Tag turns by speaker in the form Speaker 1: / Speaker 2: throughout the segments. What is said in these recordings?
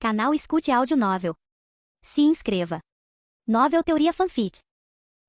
Speaker 1: Canal Escute Áudio Novel. Se inscreva. Novel Teoria Fanfic.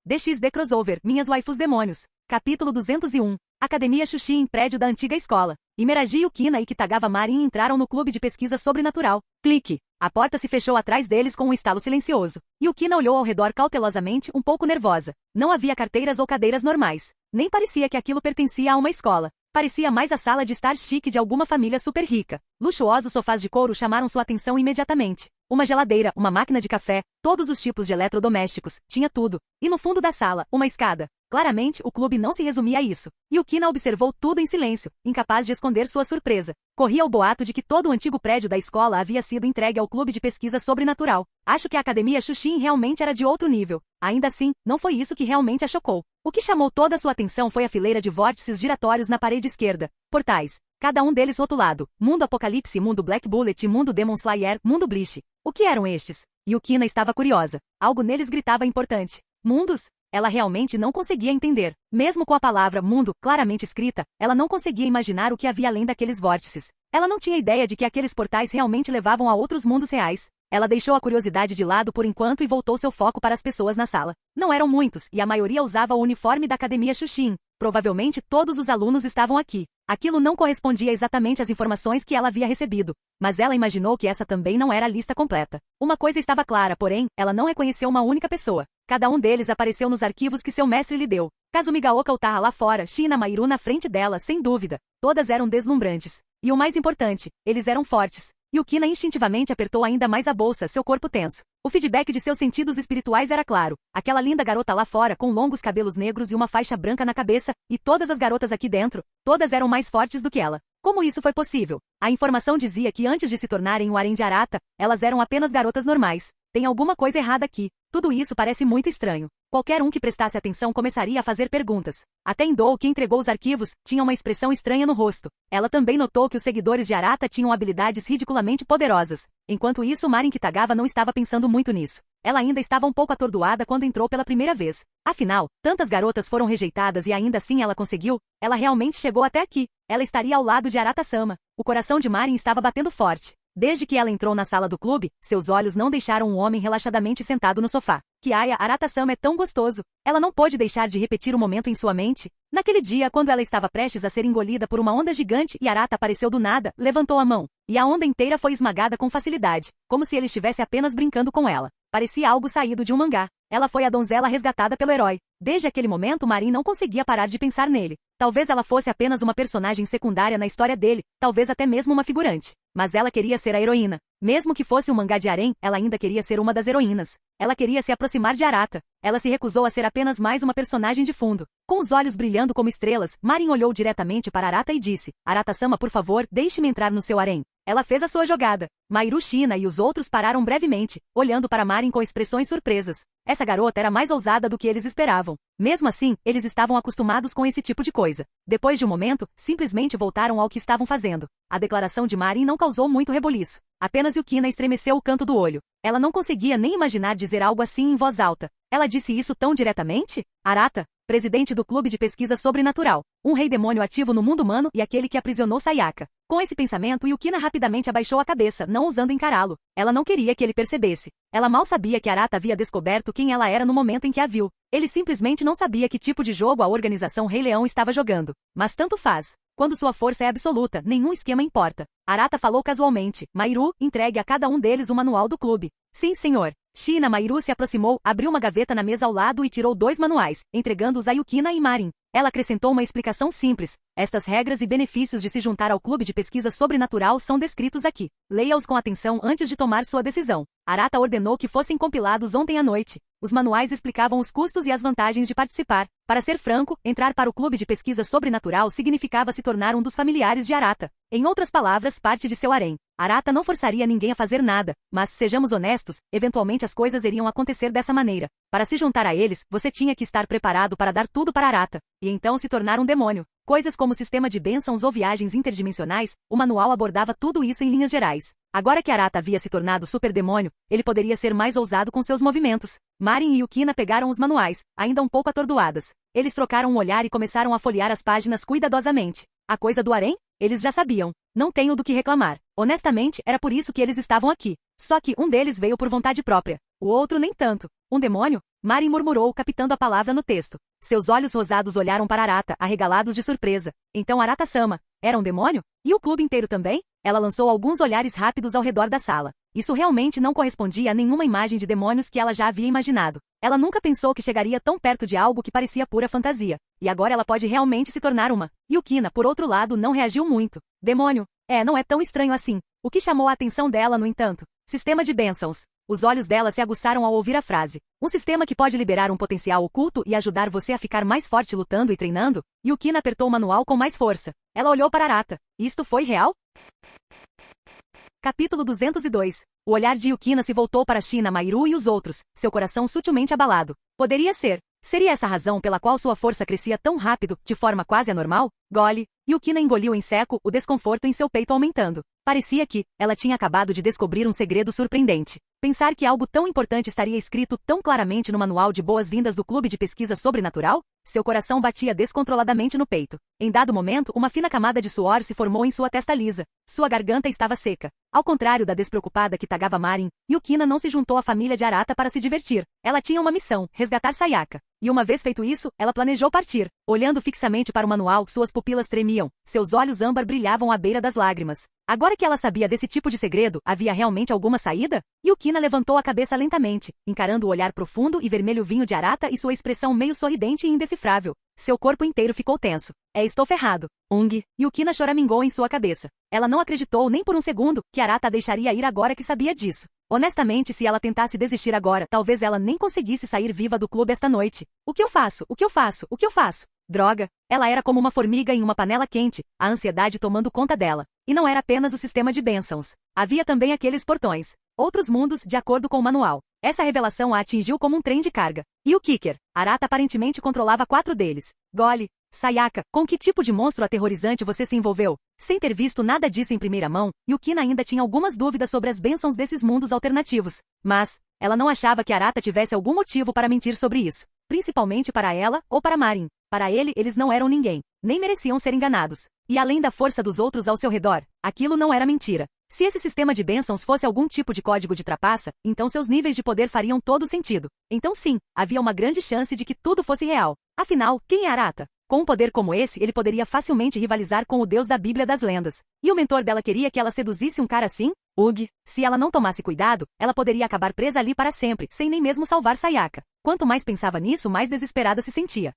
Speaker 2: DXD Crossover, Minhas Waifus Demônios. Capítulo 201. Academia Xuxi em prédio da antiga escola. Imeragi, Yukina e Kitagawa Marin entraram no clube de pesquisa sobrenatural. Clique. A porta se fechou atrás deles com um estalo silencioso. Yukina olhou ao redor cautelosamente, um pouco nervosa. Não havia carteiras ou cadeiras normais. Nem parecia que aquilo pertencia a uma escola. Parecia mais a sala de estar chique de alguma família super rica. Luxuosos sofás de couro chamaram sua atenção imediatamente. Uma geladeira, uma máquina de café, todos os tipos de eletrodomésticos, tinha tudo. E no fundo da sala, uma escada. Claramente, o clube não se resumia a isso. Yukina observou tudo em silêncio, incapaz de esconder sua surpresa. Corria o boato de que todo o antigo prédio da escola havia sido entregue ao clube de pesquisa sobrenatural. Acho que a Academia Xuxi realmente era de outro nível. Ainda assim, não foi isso que realmente a chocou. O que chamou toda a sua atenção foi a fileira de vórtices giratórios na parede esquerda. Portais. Cada um deles rotulado. Mundo Apocalipse, Mundo Black Bullet, Mundo Demon Slayer, Mundo Bleach. O que eram estes? Yukina estava curiosa. Algo neles gritava importante. Mundos? Ela realmente não conseguia entender. Mesmo com a palavra mundo claramente escrita, ela não conseguia imaginar o que havia além daqueles vórtices. Ela não tinha ideia de que aqueles portais realmente levavam a outros mundos reais. Ela deixou a curiosidade de lado por enquanto e voltou seu foco para as pessoas na sala. Não eram muitos, e a maioria usava o uniforme da Academia Xuxi. Provavelmente todos os alunos estavam aqui. Aquilo não correspondia exatamente às informações que ela havia recebido, mas ela imaginou que essa também não era a lista completa. Uma coisa estava clara, porém, ela não reconheceu uma única pessoa. Cada um deles apareceu nos arquivos que seu mestre lhe deu. Kazumigaoka Utaha lá fora, Shina Mairu na frente dela, sem dúvida. Todas eram deslumbrantes. E o mais importante, eles eram fortes. Yukina instintivamente apertou ainda mais a bolsa, seu corpo tenso. O feedback de seus sentidos espirituais era claro. Aquela linda garota lá fora com longos cabelos negros e uma faixa branca na cabeça, e todas as garotas aqui dentro, todas eram mais fortes do que ela. Como isso foi possível? A informação dizia que antes de se tornarem o harém de Arata, elas eram apenas garotas normais. Tem alguma coisa errada aqui. Tudo isso parece muito estranho. Qualquer um que prestasse atenção começaria a fazer perguntas. Até Indou, que entregou os arquivos, tinha uma expressão estranha no rosto. Ela também notou que os seguidores de Arata tinham habilidades ridiculamente poderosas. Enquanto isso, Marin Kitagawa não estava pensando muito nisso. Ela ainda estava um pouco atordoada quando entrou pela primeira vez. Afinal, tantas garotas foram rejeitadas e ainda assim ela conseguiu. Ela realmente chegou até aqui. Ela estaria ao lado de Arata-sama. O coração de Marin estava batendo forte. Desde que ela entrou na sala do clube, seus olhos não deixaram um homem relaxadamente sentado no sofá. Kiaya, Arata-sama é tão gostoso. Ela não pôde deixar de repetir o momento em sua mente. Naquele dia, quando ela estava prestes a ser engolida por uma onda gigante e Arata apareceu do nada, levantou a mão. E a onda inteira foi esmagada com facilidade, como se ele estivesse apenas brincando com ela. Parecia algo saído de um mangá. Ela foi a donzela resgatada pelo herói. Desde aquele momento, Marin não conseguia parar de pensar nele. Talvez ela fosse apenas uma personagem secundária na história dele, talvez até mesmo uma figurante. Mas ela queria ser a heroína. Mesmo que fosse um mangá de harém, ela ainda queria ser uma das heroínas. Ela queria se aproximar de Arata. Ela se recusou a ser apenas mais uma personagem de fundo. Com os olhos brilhando como estrelas, Marin olhou diretamente para Arata e disse: Arata-sama, por favor, deixe-me entrar no seu harém. Ela fez a sua jogada. Mairu, Shina e os outros pararam brevemente, olhando para Marin com expressões surpresas. Essa garota era mais ousada do que eles esperavam. Mesmo assim, eles estavam acostumados com esse tipo de coisa. Depois de um momento, simplesmente voltaram ao que estavam fazendo. A declaração de Marin não causou muito reboliço. Apenas Yukina estremeceu o canto do olho. Ela não conseguia nem imaginar dizer algo assim em voz alta. Ela disse isso tão diretamente? Arata, presidente do clube de pesquisa sobrenatural, um rei demônio ativo no mundo humano e aquele que aprisionou Sayaka. Com esse pensamento, Yukina rapidamente abaixou a cabeça, não ousando encará-lo. Ela não queria que ele percebesse. Ela mal sabia que Arata havia descoberto quem ela era no momento em que a viu. Ele simplesmente não sabia que tipo de jogo a organização Rei Leão estava jogando. Mas tanto faz. Quando sua força é absoluta, nenhum esquema importa. Arata falou casualmente. Mairu, entregue a cada um deles o manual do clube. Sim, senhor. Shina Mairu se aproximou, abriu uma gaveta na mesa ao lado e tirou 2 manuais, entregando-os a Yukina e Marin. Ela acrescentou uma explicação simples. Estas regras e benefícios de se juntar ao clube de pesquisa sobrenatural são descritos aqui. Leia-os com atenção antes de tomar sua decisão. Arata ordenou que fossem compilados ontem à noite. Os manuais explicavam os custos e as vantagens de participar. Para ser franco, entrar para o clube de pesquisa sobrenatural significava se tornar um dos familiares de Arata. Em outras palavras, parte de seu harém. Arata não forçaria ninguém a fazer nada, mas, sejamos honestos, eventualmente as coisas iriam acontecer dessa maneira. Para se juntar a eles, você tinha que estar preparado para dar tudo para Arata, e então se tornar um demônio. Coisas como sistema de bênçãos ou viagens interdimensionais, o manual abordava tudo isso em linhas gerais. Agora que Arata havia se tornado superdemônio, ele poderia ser mais ousado com seus movimentos. Marin e Yukina pegaram os manuais, ainda um pouco atordoadas. Eles trocaram um olhar e começaram a folhear as páginas cuidadosamente. A coisa do harém? Eles já sabiam. Não tenho do que reclamar. Honestamente, era por isso que eles estavam aqui. Só que um deles veio por vontade própria. O outro nem tanto. Um demônio? Marin murmurou, captando a palavra no texto. Seus olhos rosados olharam para Arata, arregalados de surpresa. Então Arata-sama, era um demônio? E o clube inteiro também? Ela lançou alguns olhares rápidos ao redor da sala. Isso realmente não correspondia a nenhuma imagem de demônios que ela já havia imaginado. Ela nunca pensou que chegaria tão perto de algo que parecia pura fantasia. E agora ela pode realmente se tornar uma. Yukina, por outro lado, não reagiu muito. Demônio? Não é tão estranho assim. O que chamou a atenção dela, no entanto? Sistema de bênçãos. Os olhos dela se aguçaram ao ouvir a frase. Um sistema que pode liberar um potencial oculto e ajudar você a ficar mais forte lutando e treinando? Yukina apertou o manual com mais força. Ela olhou para Arata. Isto foi real? Capítulo 202. O olhar de Yukina se voltou para Shina, Mahiru e os outros, seu coração sutilmente abalado. Poderia ser. Seria essa a razão pela qual sua força crescia tão rápido, de forma quase anormal? Gole. Yukina engoliu em seco, o desconforto em seu peito aumentando. Parecia que ela tinha acabado de descobrir um segredo surpreendente. Pensar que algo tão importante estaria escrito tão claramente no manual de boas-vindas do Clube de Pesquisa Sobrenatural? Seu coração batia descontroladamente no peito. Em dado momento, uma fina camada de suor se formou em sua testa lisa. Sua garganta estava seca. Ao contrário da despreocupada Kitagawa Marin, Yukina não se juntou à família de Arata para se divertir. Ela tinha uma missão, resgatar Sayaka. E uma vez feito isso, ela planejou partir. Olhando fixamente para o manual, suas pupilas tremiam. Seus olhos âmbar brilhavam à beira das lágrimas. Agora que ela sabia desse tipo de segredo, havia realmente alguma saída? Yukina levantou a cabeça lentamente, encarando o olhar profundo e vermelho vinho de Arata e sua expressão meio sorridente e indecifrável. Seu corpo inteiro ficou tenso. Estou ferrado. Yukina choramingou em sua cabeça. Ela não acreditou nem por um segundo que Arata a deixaria ir agora que sabia disso. Honestamente, se ela tentasse desistir agora, talvez ela nem conseguisse sair viva do clube esta noite. O que eu faço? O que eu faço? O que eu faço? Droga! Ela era como uma formiga em uma panela quente, a ansiedade tomando conta dela. E não era apenas o sistema de bênçãos. Havia também aqueles portões. Outros mundos, de acordo com o manual. Essa revelação a atingiu como um trem de carga. E o Kicker? Arata aparentemente controlava 4 deles. Gole. Sayaka, com que tipo de monstro aterrorizante você se envolveu? Sem ter visto nada disso em primeira mão, Yukina ainda tinha algumas dúvidas sobre as bênçãos desses mundos alternativos. Mas, ela não achava que Arata tivesse algum motivo para mentir sobre isso. Principalmente para ela, ou para Marin. Para ele, eles não eram ninguém. Nem mereciam ser enganados. E além da força dos outros ao seu redor, aquilo não era mentira. Se esse sistema de bênçãos fosse algum tipo de código de trapaça, então seus níveis de poder fariam todo sentido. Então sim, havia uma grande chance de que tudo fosse real. Afinal, quem é Arata? Com um poder como esse, ele poderia facilmente rivalizar com o deus da Bíblia das Lendas. E o mentor dela queria que ela seduzisse um cara assim? Se ela não tomasse cuidado, ela poderia acabar presa ali para sempre, sem nem mesmo salvar Sayaka. Quanto mais pensava nisso, mais desesperada se sentia.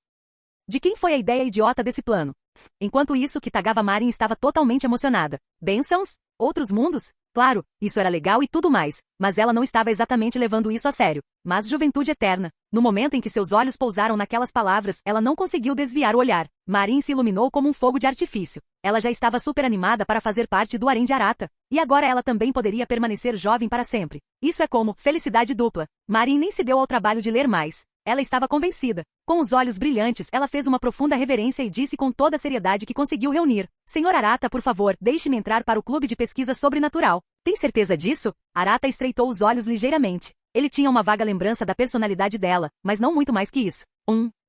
Speaker 2: De quem foi a ideia idiota desse plano? Enquanto isso, Kitagawa Marin estava totalmente emocionada. Bênçãos? Outros mundos? Claro, isso era legal e tudo mais, mas ela não estava exatamente levando isso a sério. Mas juventude eterna. No momento em que seus olhos pousaram naquelas palavras, ela não conseguiu desviar o olhar. Marin se iluminou como um fogo de artifício. Ela já estava super animada para fazer parte do harém de Arata. E agora ela também poderia permanecer jovem para sempre. Isso é como felicidade dupla. Marin nem se deu ao trabalho de ler mais. Ela estava convencida. Com os olhos brilhantes, ela fez uma profunda reverência e disse com toda a seriedade que conseguiu reunir. Senhor Arata, por favor, deixe-me entrar para o clube de pesquisa sobrenatural. Tem certeza disso? Arata estreitou os olhos ligeiramente. Ele tinha uma vaga lembrança da personalidade dela, mas não muito mais que isso.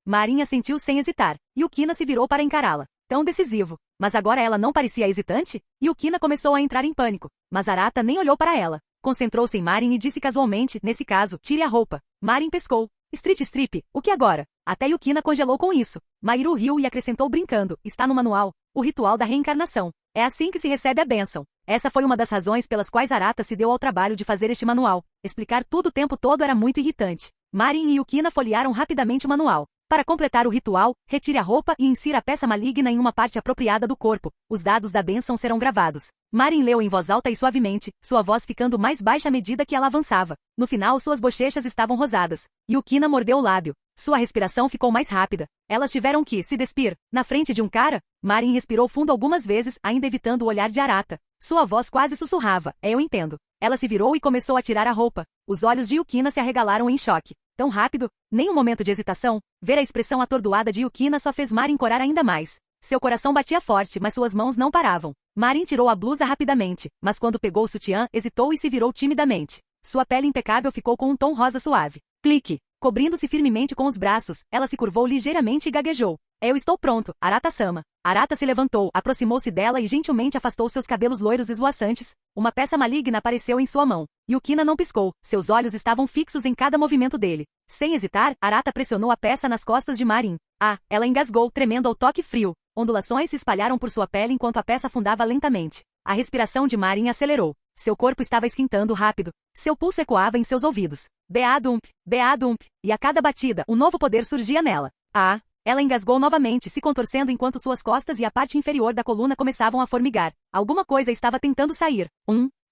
Speaker 2: Marin assentiu sem hesitar. Yukina se virou para encará-la. Tão decisivo. Mas agora ela não parecia hesitante? Yukina começou a entrar em pânico. Mas Arata nem olhou para ela. Concentrou-se em Marin e disse casualmente, nesse caso, tire a roupa. Marin pescou. Street strip, o que agora? Até Yukina congelou com isso. Mahiru riu e acrescentou brincando, está no manual. O ritual da reencarnação. É assim que se recebe a bênção. Essa foi uma das razões pelas quais Arata se deu ao trabalho de fazer este manual. Explicar tudo o tempo todo era muito irritante. Marin e Yukina folhearam rapidamente o manual. Para completar o ritual, retire a roupa e insira a peça maligna em uma parte apropriada do corpo. Os dados da bênção serão gravados. Marin leu em voz alta e suavemente, sua voz ficando mais baixa à medida que ela avançava. No final, suas bochechas estavam rosadas. Yukina mordeu o lábio. Sua respiração ficou mais rápida. Elas tiveram que se despir. Na frente de um cara? Marin respirou fundo algumas vezes, ainda evitando o olhar de Arata. Sua voz quase sussurrava. Eu entendo. Ela se virou e começou a tirar a roupa. Os olhos de Yukina se arregalaram em choque. Tão rápido? Nem um momento de hesitação. Ver a expressão atordoada de Yukina só fez Marin corar ainda mais. Seu coração batia forte, mas suas mãos não paravam. Marin tirou a blusa rapidamente, mas quando pegou o sutiã, hesitou e se virou timidamente. Sua pele impecável ficou com um tom rosa suave. Clique. Cobrindo-se firmemente com os braços, ela se curvou ligeiramente e gaguejou. Eu estou pronto, Arata-sama. Arata se levantou, aproximou-se dela e gentilmente afastou seus cabelos loiros esvoaçantes. Uma peça maligna apareceu em sua mão. Yukina não piscou, seus olhos estavam fixos em cada movimento dele. Sem hesitar, Arata pressionou a peça nas costas de Marin. Ela engasgou, tremendo ao toque frio. Ondulações se espalharam por sua pele enquanto a peça afundava lentamente. A respiração de Marin acelerou. Seu corpo estava esquentando rápido. Seu pulso ecoava em seus ouvidos. Beadump, Beadump. E a cada batida, um novo poder surgia nela. Ela engasgou novamente, se contorcendo enquanto suas costas e a parte inferior da coluna começavam a formigar. Alguma coisa estava tentando sair.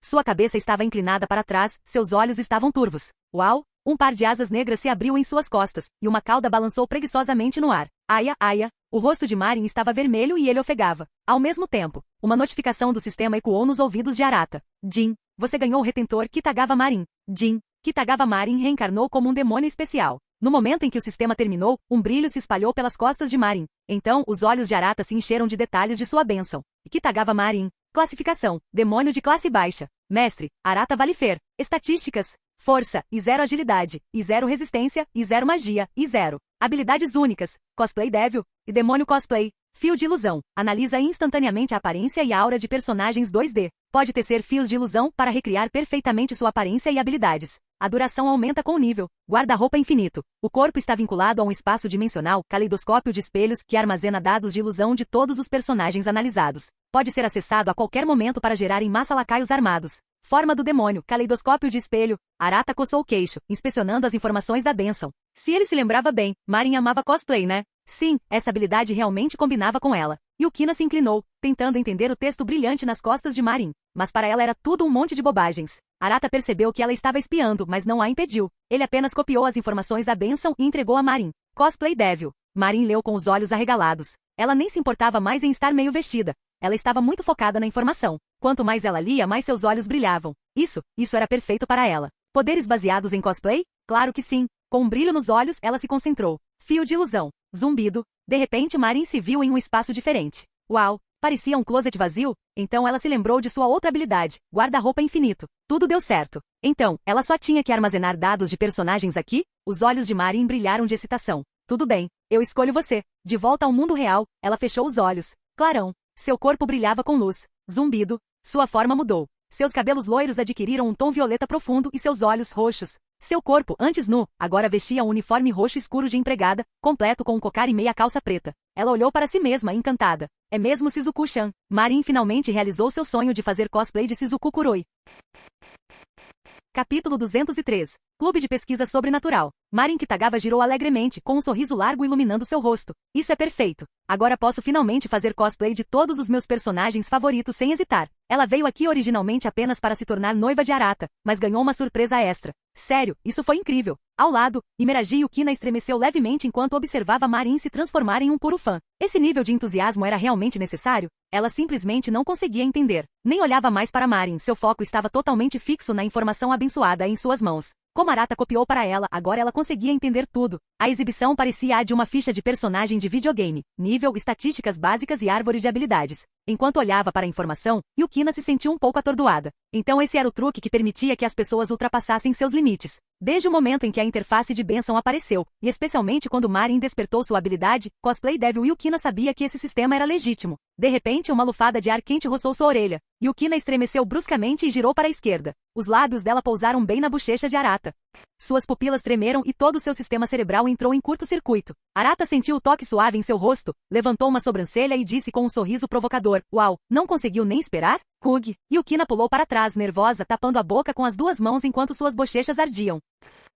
Speaker 2: Sua cabeça estava inclinada para trás, seus olhos estavam turvos. Uau! Um par de asas negras se abriu em suas costas, e uma cauda balançou preguiçosamente no ar. Aia! O rosto de Marin estava vermelho e ele ofegava. Ao mesmo tempo, uma notificação do sistema ecoou nos ouvidos de Arata. Jin, você ganhou o retentor Kitagawa Marin. Jin, Kitagawa Marin reencarnou como um demônio especial. No momento em que o sistema terminou, um brilho se espalhou pelas costas de Marin. Então, os olhos de Arata se encheram de detalhes de sua bênção. Kitagawa Marin. Classificação. Demônio de classe baixa. Mestre. Arata Valifer. Estatísticas. Força, e 0 agilidade, e 0 resistência, e 0 magia, e 0. Habilidades únicas. Cosplay Devil. E Demônio Cosplay. Fio de ilusão. Analisa instantaneamente a aparência e a aura de personagens 2D. Pode tecer fios de ilusão para recriar perfeitamente sua aparência e habilidades. A duração aumenta com o nível. Guarda-roupa infinito. O corpo está vinculado a um espaço dimensional, caleidoscópio de espelhos, que armazena dados de ilusão de todos os personagens analisados. Pode ser acessado a qualquer momento para gerar em massa lacaios armados. Forma do demônio, caleidoscópio de espelho. Arata coçou o queixo, inspecionando as informações da bênção. Se ele se lembrava bem, Marin amava cosplay, né? Sim, essa habilidade realmente combinava com ela. Yukina se inclinou, tentando entender o texto brilhante nas costas de Marin. Mas para ela era tudo um monte de bobagens. Arata percebeu que ela estava espiando, mas não a impediu. Ele apenas copiou as informações da bênção e entregou a Marin. Cosplay Devil. Marin leu com os olhos arregalados. Ela nem se importava mais em estar meio vestida. Ela estava muito focada na informação. Quanto mais ela lia, mais seus olhos brilhavam. Isso era perfeito para ela. Poderes baseados em cosplay? Claro que sim. Com um brilho nos olhos, ela se concentrou. Fio de ilusão. Zumbido. De repente, Marin se viu em um espaço diferente. Uau! Parecia um closet vazio. Então ela se lembrou de sua outra habilidade, guarda-roupa infinito. Tudo deu certo. Então, ela só tinha que armazenar dados de personagens aqui? Os olhos de Marin brilharam de excitação. Tudo bem, eu escolho você. De volta ao mundo real, ela fechou os olhos. Clarão. Seu corpo brilhava com luz. Zumbido. Sua forma mudou. Seus cabelos loiros adquiriram um tom violeta profundo e seus olhos roxos. Seu corpo, antes nu, agora vestia um uniforme roxo escuro de empregada, completo com um cocar e meia calça preta. Ela olhou para si mesma, encantada. É mesmo Shizuku-chan. Marin finalmente realizou seu sonho de fazer cosplay de Shizuku Kuroi. Capítulo 203. Clube de Pesquisa Sobrenatural. Marin Kitagawa girou alegremente, com um sorriso largo iluminando seu rosto. Isso é perfeito. Agora posso finalmente fazer cosplay de todos os meus personagens favoritos sem hesitar. Ela veio aqui originalmente apenas para se tornar noiva de Arata, mas ganhou uma surpresa extra. Sério, isso foi incrível. Ao lado, Imeraji Yukina estremeceu levemente enquanto observava Marin se transformar em um puro fã. Esse nível de entusiasmo era realmente necessário? Ela simplesmente não conseguia entender. Nem olhava mais para Marin, seu foco estava totalmente fixo na informação abençoada em suas mãos. Como Arata copiou para ela, agora ela conseguia entender tudo. A exibição parecia a de uma ficha de personagem de videogame. Nível, estatísticas básicas e árvore de habilidades. Enquanto olhava para a informação, Yukina se sentiu um pouco atordoada. Então esse era o truque que permitia que as pessoas ultrapassassem seus limites. Desde o momento em que a interface de bênção apareceu, e especialmente quando Marin despertou sua habilidade, Cosplay Devil, Yukina sabia que esse sistema era legítimo. De repente, uma lufada de ar quente roçou sua orelha. Yukina estremeceu bruscamente e girou para a esquerda. Os lábios dela pousaram bem na bochecha de Arata. Suas pupilas tremeram e todo o seu sistema cerebral entrou em curto-circuito. Arata sentiu o toque suave em seu rosto, levantou uma sobrancelha e disse com um sorriso provocador: "Uau, não conseguiu nem esperar?" Kug. Yukina pulou para trás, nervosa, tapando a boca com as duas mãos enquanto suas bochechas ardiam.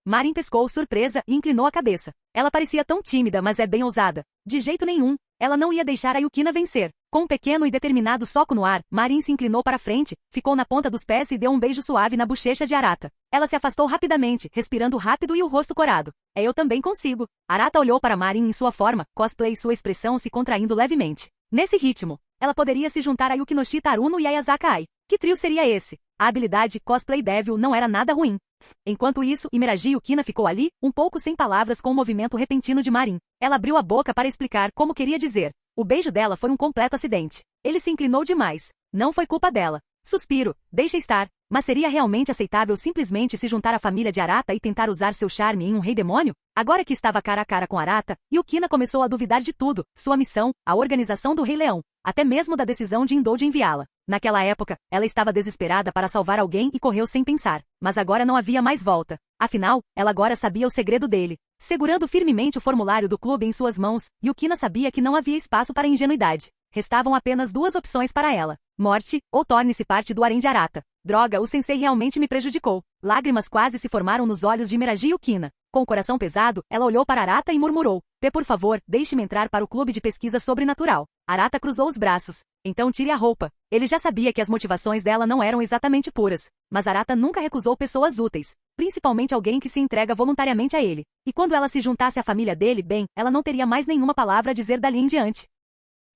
Speaker 2: Marin pescou surpresa e inclinou a cabeça. Ela parecia tão tímida, mas é bem ousada. De jeito nenhum. Ela não ia deixar a Yukina vencer. Com um pequeno e determinado soco no ar, Marin se inclinou para frente, ficou na ponta dos pés e deu um beijo suave na bochecha de Arata. Ela se afastou rapidamente, respirando rápido e o rosto corado. Eu também consigo. Arata olhou para Marin em sua forma, cosplay, sua expressão se contraindo levemente. Nesse ritmo, ela poderia se juntar a Yukinoshi Taruno e a Ayazaka Ai. Que trio seria esse? A habilidade Cosplay Devil não era nada ruim. Enquanto isso, Imeraji Yukina ficou ali, um pouco sem palavras com o movimento repentino de Marin. Ela abriu a boca para explicar como queria dizer. O beijo dela foi um completo acidente. Ele se inclinou demais. Não foi culpa dela. Suspiro, deixa estar. Mas seria realmente aceitável simplesmente se juntar à família de Arata e tentar usar seu charme em um rei demônio? Agora que estava cara a cara com Arata, Yukina começou a duvidar de tudo, sua missão, a organização do Rei Leão, até mesmo da decisão de Indou de enviá-la. Naquela época, ela estava desesperada para salvar alguém e correu sem pensar. Mas agora não havia mais volta. Afinal, ela agora sabia o segredo dele. Segurando firmemente o formulário do clube em suas mãos, Yukina sabia que não havia espaço para ingenuidade. Restavam apenas duas opções para ela: morte, ou torne-se parte do harém de Arata. Droga, o sensei realmente me prejudicou. Lágrimas quase se formaram nos olhos de Miraji Yukina. Com o coração pesado, ela olhou para Arata e murmurou: P, por favor, deixe-me entrar para o clube de pesquisa sobrenatural. Arata cruzou os braços. Então tire a roupa. Ele já sabia que as motivações dela não eram exatamente puras. Mas Arata nunca recusou pessoas úteis. Principalmente alguém que se entrega voluntariamente a ele. E quando ela se juntasse à família dele, bem, ela não teria mais nenhuma palavra a dizer dali em diante.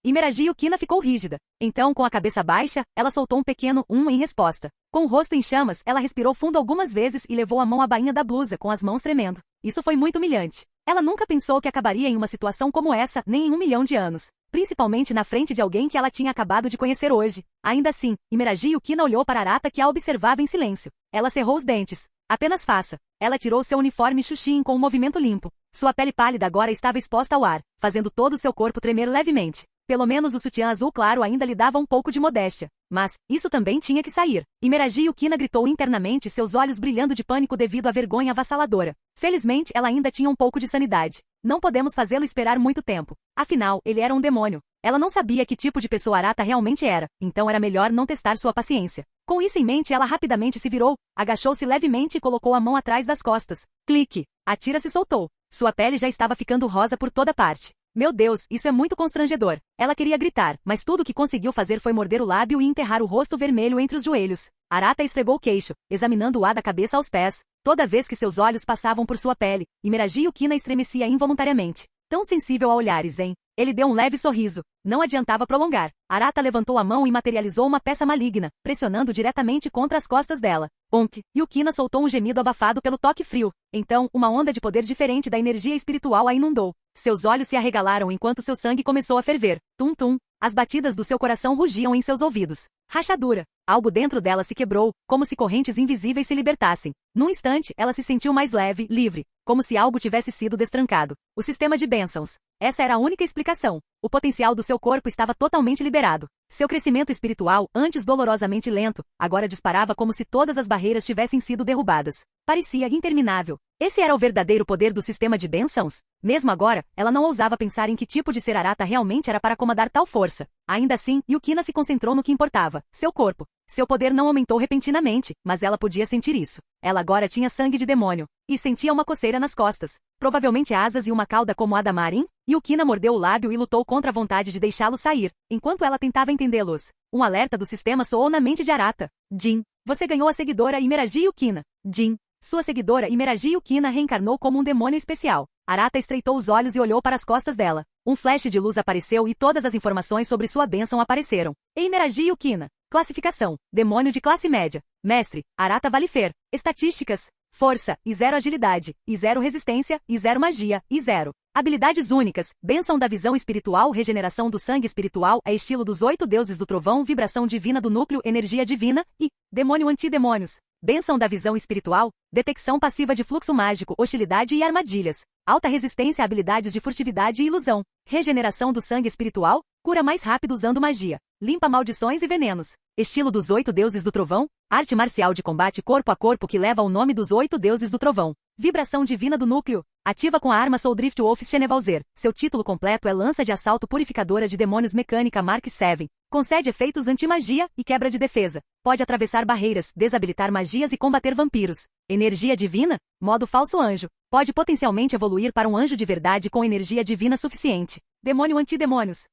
Speaker 2: E Miraji Yukina ficou rígida. Então, com a cabeça baixa, ela soltou um pequeno em resposta. Com o rosto em chamas, ela respirou fundo algumas vezes e levou a mão à bainha da blusa, com as mãos tremendo. Isso foi muito humilhante. Ela nunca pensou que acabaria em uma situação como essa, nem em 1 milhão de anos. Principalmente na frente de alguém que ela tinha acabado de conhecer hoje. Ainda assim, Miraji Yukina olhou para Arata, que a observava em silêncio. Ela cerrou os dentes. Apenas faça. Ela tirou seu uniforme Shushin com um movimento limpo. Sua pele pálida agora estava exposta ao ar, fazendo todo o seu corpo tremer levemente. Pelo menos o sutiã azul claro ainda lhe dava um pouco de modéstia. Mas, isso também tinha que sair. E Miraji Yukina gritou internamente, seus olhos brilhando de pânico devido à vergonha avassaladora. Felizmente, ela ainda tinha um pouco de sanidade. Não podemos fazê-lo esperar muito tempo. Afinal, ele era um demônio. Ela não sabia que tipo de pessoa Arata realmente era, então era melhor não testar sua paciência. Com isso em mente, ela rapidamente se virou, agachou-se levemente e colocou a mão atrás das costas. Clique! A tira se soltou. Sua pele já estava ficando rosa por toda parte. Meu Deus, isso é muito constrangedor. Ela queria gritar, mas tudo o que conseguiu fazer foi morder o lábio e enterrar o rosto vermelho entre os joelhos. Arata esfregou o queixo, examinando-a da cabeça aos pés, toda vez que seus olhos passavam por sua pele, e Miraji Yukina estremecia involuntariamente. Tão sensível a olhares, hein? Ele deu um leve sorriso. Não adiantava prolongar. Arata levantou a mão e materializou uma peça maligna, pressionando diretamente contra as costas dela. Onk! Yukina soltou um gemido abafado pelo toque frio. Então, uma onda de poder diferente da energia espiritual a inundou. Seus olhos se arregalaram enquanto seu sangue começou a ferver. Tum-tum! As batidas do seu coração rugiam em seus ouvidos. Rachadura! Algo dentro dela se quebrou, como se correntes invisíveis se libertassem. Num instante, ela se sentiu mais leve, livre, como se algo tivesse sido destrancado. O sistema de bênçãos. Essa era a única explicação. O potencial do seu corpo estava totalmente liberado. Seu crescimento espiritual, antes dolorosamente lento, agora disparava como se todas as barreiras tivessem sido derrubadas. Parecia interminável. Esse era o verdadeiro poder do sistema de bênçãos? Mesmo agora, ela não ousava pensar em que tipo de ser Arata realmente era para comandar tal força. Ainda assim, Yukina se concentrou no que importava: seu corpo. Seu poder não aumentou repentinamente, mas ela podia sentir isso. Ela agora tinha sangue de demônio. E sentia uma coceira nas costas. Provavelmente asas e uma cauda como a da Marin. Yukina mordeu o lábio e lutou contra a vontade de deixá-lo sair, enquanto ela tentava entendê-los. Um alerta do sistema soou na mente de Arata. Jin, você ganhou a seguidora Imeraji Yukina. Jin, sua seguidora Imeraji Yukina reencarnou como um demônio especial. Arata estreitou os olhos e olhou para as costas dela. Um flash de luz apareceu e todas as informações sobre sua bênção apareceram. Imeraji Yukina. Classificação: demônio de classe média. Mestre: Arata Valifer. Estatísticas: força, e 0 agilidade, e 0 resistência, e 0 magia, e 0. Habilidades únicas: bênção da visão espiritual, regeneração do sangue espiritual, é estilo dos 8 deuses do trovão, vibração divina do núcleo, energia divina, e demônio antidemônios. Bênção da visão espiritual, detecção passiva de fluxo mágico, hostilidade e armadilhas. Alta resistência a habilidades de furtividade e ilusão. Regeneração do sangue espiritual, cura mais rápido usando magia. Limpa maldições e venenos. Estilo dos 8 deuses do trovão, arte marcial de combate corpo a corpo que leva o nome dos 8 deuses do trovão. Vibração divina do núcleo. Ativa com a arma Soul Drift Wolf Shenevalzer. Seu título completo é Lança de Assalto Purificadora de Demônios Mecânica Mark 7. Concede efeitos anti-magia e quebra de defesa. Pode atravessar barreiras, desabilitar magias e combater vampiros. Energia divina? Modo falso anjo. Pode potencialmente evoluir para um anjo de verdade com energia divina suficiente. Demônio antidemônios.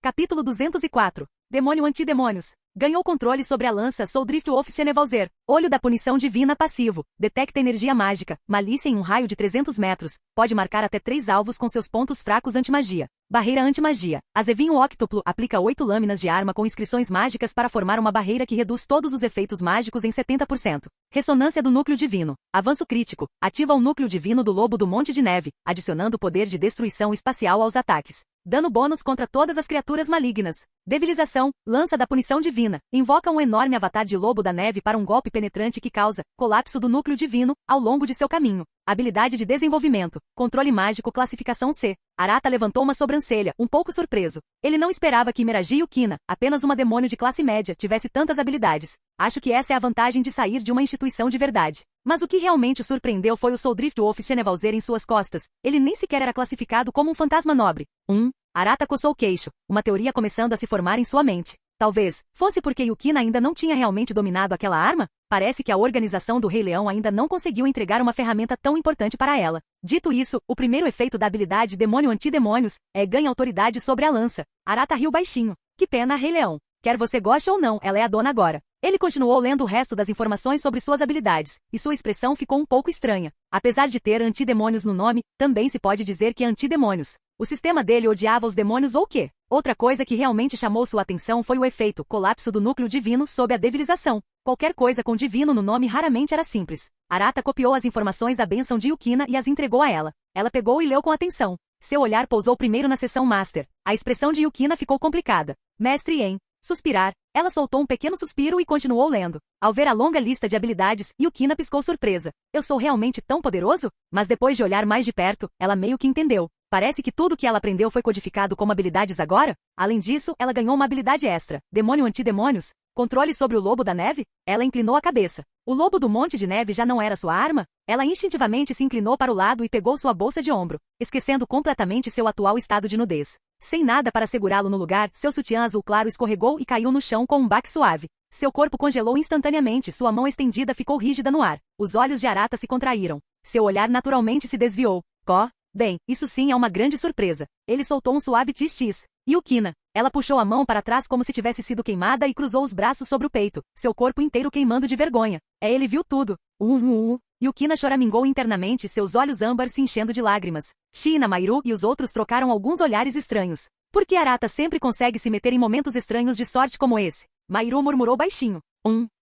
Speaker 2: Capítulo 204. Demônio antidemônios. Ganhou controle sobre a lança Soul Drift Wolf Shenevalzer. Olho da punição divina passivo. Detecta energia mágica. Malícia em um raio de 300 metros. Pode marcar até 3 alvos com seus pontos fracos anti-magia. Barreira anti-magia. Azevinho óctuplo aplica 8 lâminas de arma com inscrições mágicas para formar uma barreira que reduz todos os efeitos mágicos em 70%. Ressonância do núcleo divino. Avanço crítico. Ativa o núcleo divino do lobo do Monte de Neve, adicionando o poder de destruição espacial aos ataques. Dano bônus contra todas as criaturas malignas. Devilização, lança da punição divina. Invoca um enorme avatar de lobo da neve para um golpe penetrante que causa colapso do núcleo divino ao longo de seu caminho. Habilidade de desenvolvimento. Controle mágico classificação C. Arata levantou uma sobrancelha, um pouco surpreso. Ele não esperava que Imeraji Yukina, apenas uma demônio de classe média, tivesse tantas habilidades. Acho que essa é a vantagem de sair de uma instituição de verdade. Mas o que realmente o surpreendeu foi o Soldrift Wolf Chenevalzer em suas costas. Ele nem sequer era classificado como um fantasma nobre. Arata coçou o queixo, uma teoria começando a se formar em sua mente. Talvez fosse porque Yukina ainda não tinha realmente dominado aquela arma? Parece que a organização do Rei Leão ainda não conseguiu entregar uma ferramenta tão importante para ela. Dito isso, o primeiro efeito da habilidade Demônio Antidemônios é ganha autoridade sobre a lança. Arata riu baixinho. Que pena, Rei Leão. Quer você goste ou não, ela é a dona agora. Ele continuou lendo o resto das informações sobre suas habilidades, e sua expressão ficou um pouco estranha. Apesar de ter antidemônios no nome, também se pode dizer que é antidemônios. O sistema dele odiava os demônios ou quê? Outra coisa que realmente chamou sua atenção foi o efeito colapso do núcleo divino sob a devilização. Qualquer coisa com divino no nome raramente era simples. Arata copiou as informações da bênção de Yukina e as entregou a ela. Ela pegou e leu com atenção. Seu olhar pousou primeiro na seção Master. A expressão de Yukina ficou complicada. Mestre em suspirar. Ela soltou um pequeno suspiro e continuou lendo. Ao ver a longa lista de habilidades, Yukina piscou surpresa. Eu sou realmente tão poderoso? Mas depois de olhar mais de perto, ela meio que entendeu. Parece que tudo que ela aprendeu foi codificado como habilidades agora? Além disso, ela ganhou uma habilidade extra. Demônio Antidemônios? Controle sobre o lobo da neve? Ela inclinou a cabeça. O lobo do monte de neve já não era sua arma? Ela instintivamente se inclinou para o lado e pegou sua bolsa de ombro, esquecendo completamente seu atual estado de nudez. Sem nada para segurá-lo no lugar, seu sutiã azul claro escorregou e caiu no chão com um baque suave. Seu corpo congelou instantaneamente, sua mão estendida ficou rígida no ar. Os olhos de Arata se contraíram. Seu olhar naturalmente se desviou. Bem, isso sim é uma grande surpresa. Ele soltou um suave tix-tix. Yukina. Ela puxou a mão para trás como se tivesse sido queimada e cruzou os braços sobre o peito, seu corpo inteiro queimando de vergonha. Ele viu tudo. Yukina choramingou internamente, seus olhos âmbar se enchendo de lágrimas. Shina, Mairu e os outros trocaram alguns olhares estranhos. Por que Arata sempre consegue se meter em momentos estranhos de sorte como esse? Mairu murmurou baixinho.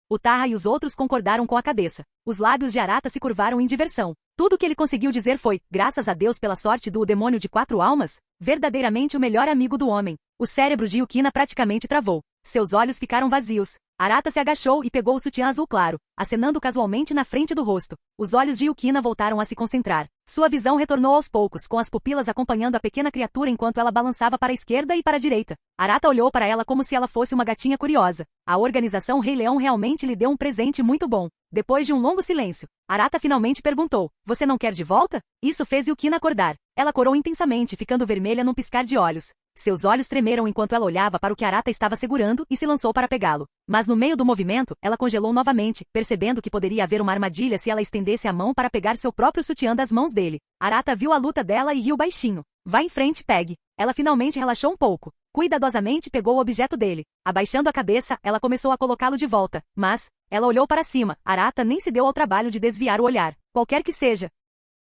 Speaker 2: O Taha e os outros concordaram com a cabeça. Os lábios de Arata se curvaram em diversão. Tudo o que ele conseguiu dizer foi, graças a Deus pela sorte do demônio de 4 almas, verdadeiramente o melhor amigo do homem. O cérebro de Yukina praticamente travou. Seus olhos ficaram vazios. Arata se agachou e pegou o sutiã azul claro, acenando casualmente na frente do rosto. Os olhos de Yukina voltaram a se concentrar. Sua visão retornou aos poucos, com as pupilas acompanhando a pequena criatura enquanto ela balançava para a esquerda e para a direita. Arata olhou para ela como se ela fosse uma gatinha curiosa. A organização Rei Leão realmente lhe deu um presente muito bom. Depois de um longo silêncio, Arata finalmente perguntou, você não quer de volta? Isso fez Yukina acordar. Ela corou intensamente, ficando vermelha num piscar de olhos. Seus olhos tremeram enquanto ela olhava para o que Arata estava segurando e se lançou para pegá-lo. Mas no meio do movimento, ela congelou novamente, percebendo que poderia haver uma armadilha se ela estendesse a mão para pegar seu próprio sutiã das mãos dele. Arata viu a luta dela e riu baixinho. Vá em frente, pegue. Ela finalmente relaxou um pouco. Cuidadosamente pegou o objeto dele. Abaixando a cabeça, ela começou a colocá-lo de volta. Mas ela olhou para cima. Arata nem se deu ao trabalho de desviar o olhar. Qualquer que seja.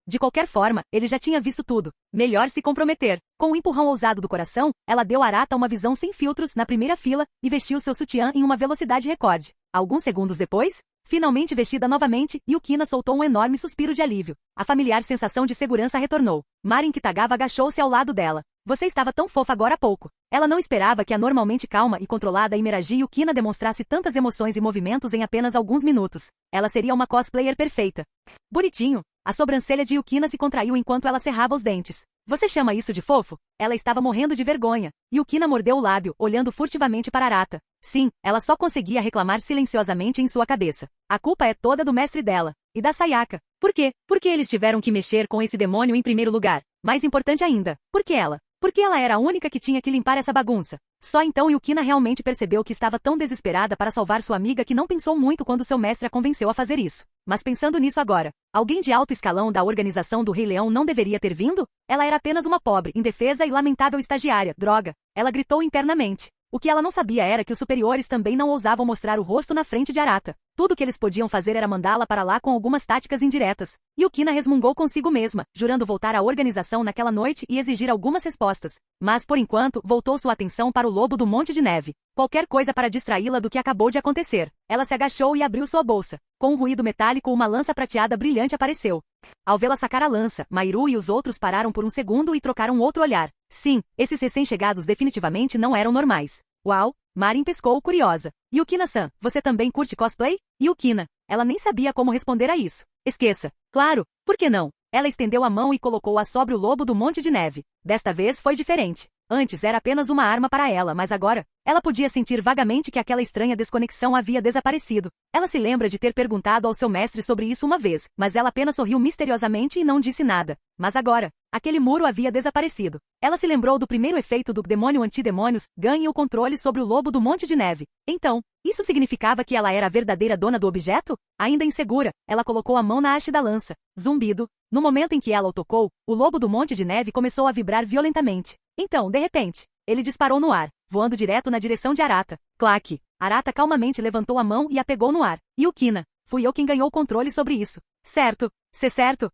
Speaker 2: De qualquer forma, ele já tinha visto tudo. Melhor se comprometer. Com um empurrão ousado do coração, ela deu a Arata uma visão sem filtros na primeira fila e vestiu seu sutiã em uma velocidade recorde. Alguns segundos depois, finalmente vestida novamente, Yukina soltou um enorme suspiro de alívio. A familiar sensação de segurança retornou. Marin Kitagawa agachou-se ao lado dela. Você estava tão fofa agora há pouco. Ela não esperava que a normalmente calma e controlada Imeraji Yukina demonstrasse tantas emoções e movimentos em apenas alguns minutos. Ela seria uma cosplayer perfeita. Bonitinho. A sobrancelha de Yukina se contraiu enquanto ela cerrava os dentes. Você chama isso de fofo? Ela estava morrendo de vergonha. Yukina mordeu o lábio, olhando furtivamente para Arata. Sim, ela só conseguia reclamar silenciosamente em sua cabeça. A culpa é toda do mestre dela. E da Sayaka. Por quê? Porque eles tiveram que mexer com esse demônio em primeiro lugar. Mais importante ainda, por que ela? Porque ela era a única que tinha que limpar essa bagunça. Só então Yukina realmente percebeu que estava tão desesperada para salvar sua amiga que não pensou muito quando seu mestre a convenceu a fazer isso. Mas pensando nisso agora, alguém de alto escalão da organização do Rei Leão não deveria ter vindo? Ela era apenas uma pobre, indefesa e lamentável estagiária, droga. Ela gritou internamente. O que ela não sabia era que os superiores também não ousavam mostrar o rosto na frente de Arata. Tudo que eles podiam fazer era mandá-la para lá com algumas táticas indiretas. Yukina resmungou consigo mesma, jurando voltar à organização naquela noite e exigir algumas respostas. Mas, por enquanto, voltou sua atenção para o lobo do Monte de Neve. Qualquer coisa para distraí-la do que acabou de acontecer. Ela se agachou e abriu sua bolsa. Com um ruído metálico, uma lança prateada brilhante apareceu. Ao vê-la sacar a lança, Mahiru e os outros pararam por um segundo e trocaram outro olhar. Sim, esses recém-chegados definitivamente não eram normais. Uau! Marin pescou curiosa. Yukina-san, você também curte cosplay? Yukina. Ela nem sabia como responder a isso. Esqueça. Claro, por que não? Ela estendeu a mão e colocou-a sobre o lobo do Monte de Neve. Desta vez foi diferente. Antes era apenas uma arma para ela, mas agora, ela podia sentir vagamente que aquela estranha desconexão havia desaparecido. Ela se lembra de ter perguntado ao seu mestre sobre isso uma vez, mas ela apenas sorriu misteriosamente e não disse nada. Mas agora, aquele muro havia desaparecido. Ela se lembrou do primeiro efeito do demônio antidemônios, ganhe o controle sobre o lobo do Monte de Neve. Então, isso significava que ela era a verdadeira dona do objeto? Ainda insegura, ela colocou a mão na haste da lança. Zumbido. No momento em que ela o tocou, o lobo do Monte de Neve começou a vibrar violentamente. Então, de repente, ele disparou no ar, voando direto na direção de Arata. Claque! Arata calmamente levantou a mão e a pegou no ar. Yukina, fui eu quem ganhou o controle sobre isso. Certo? Certo?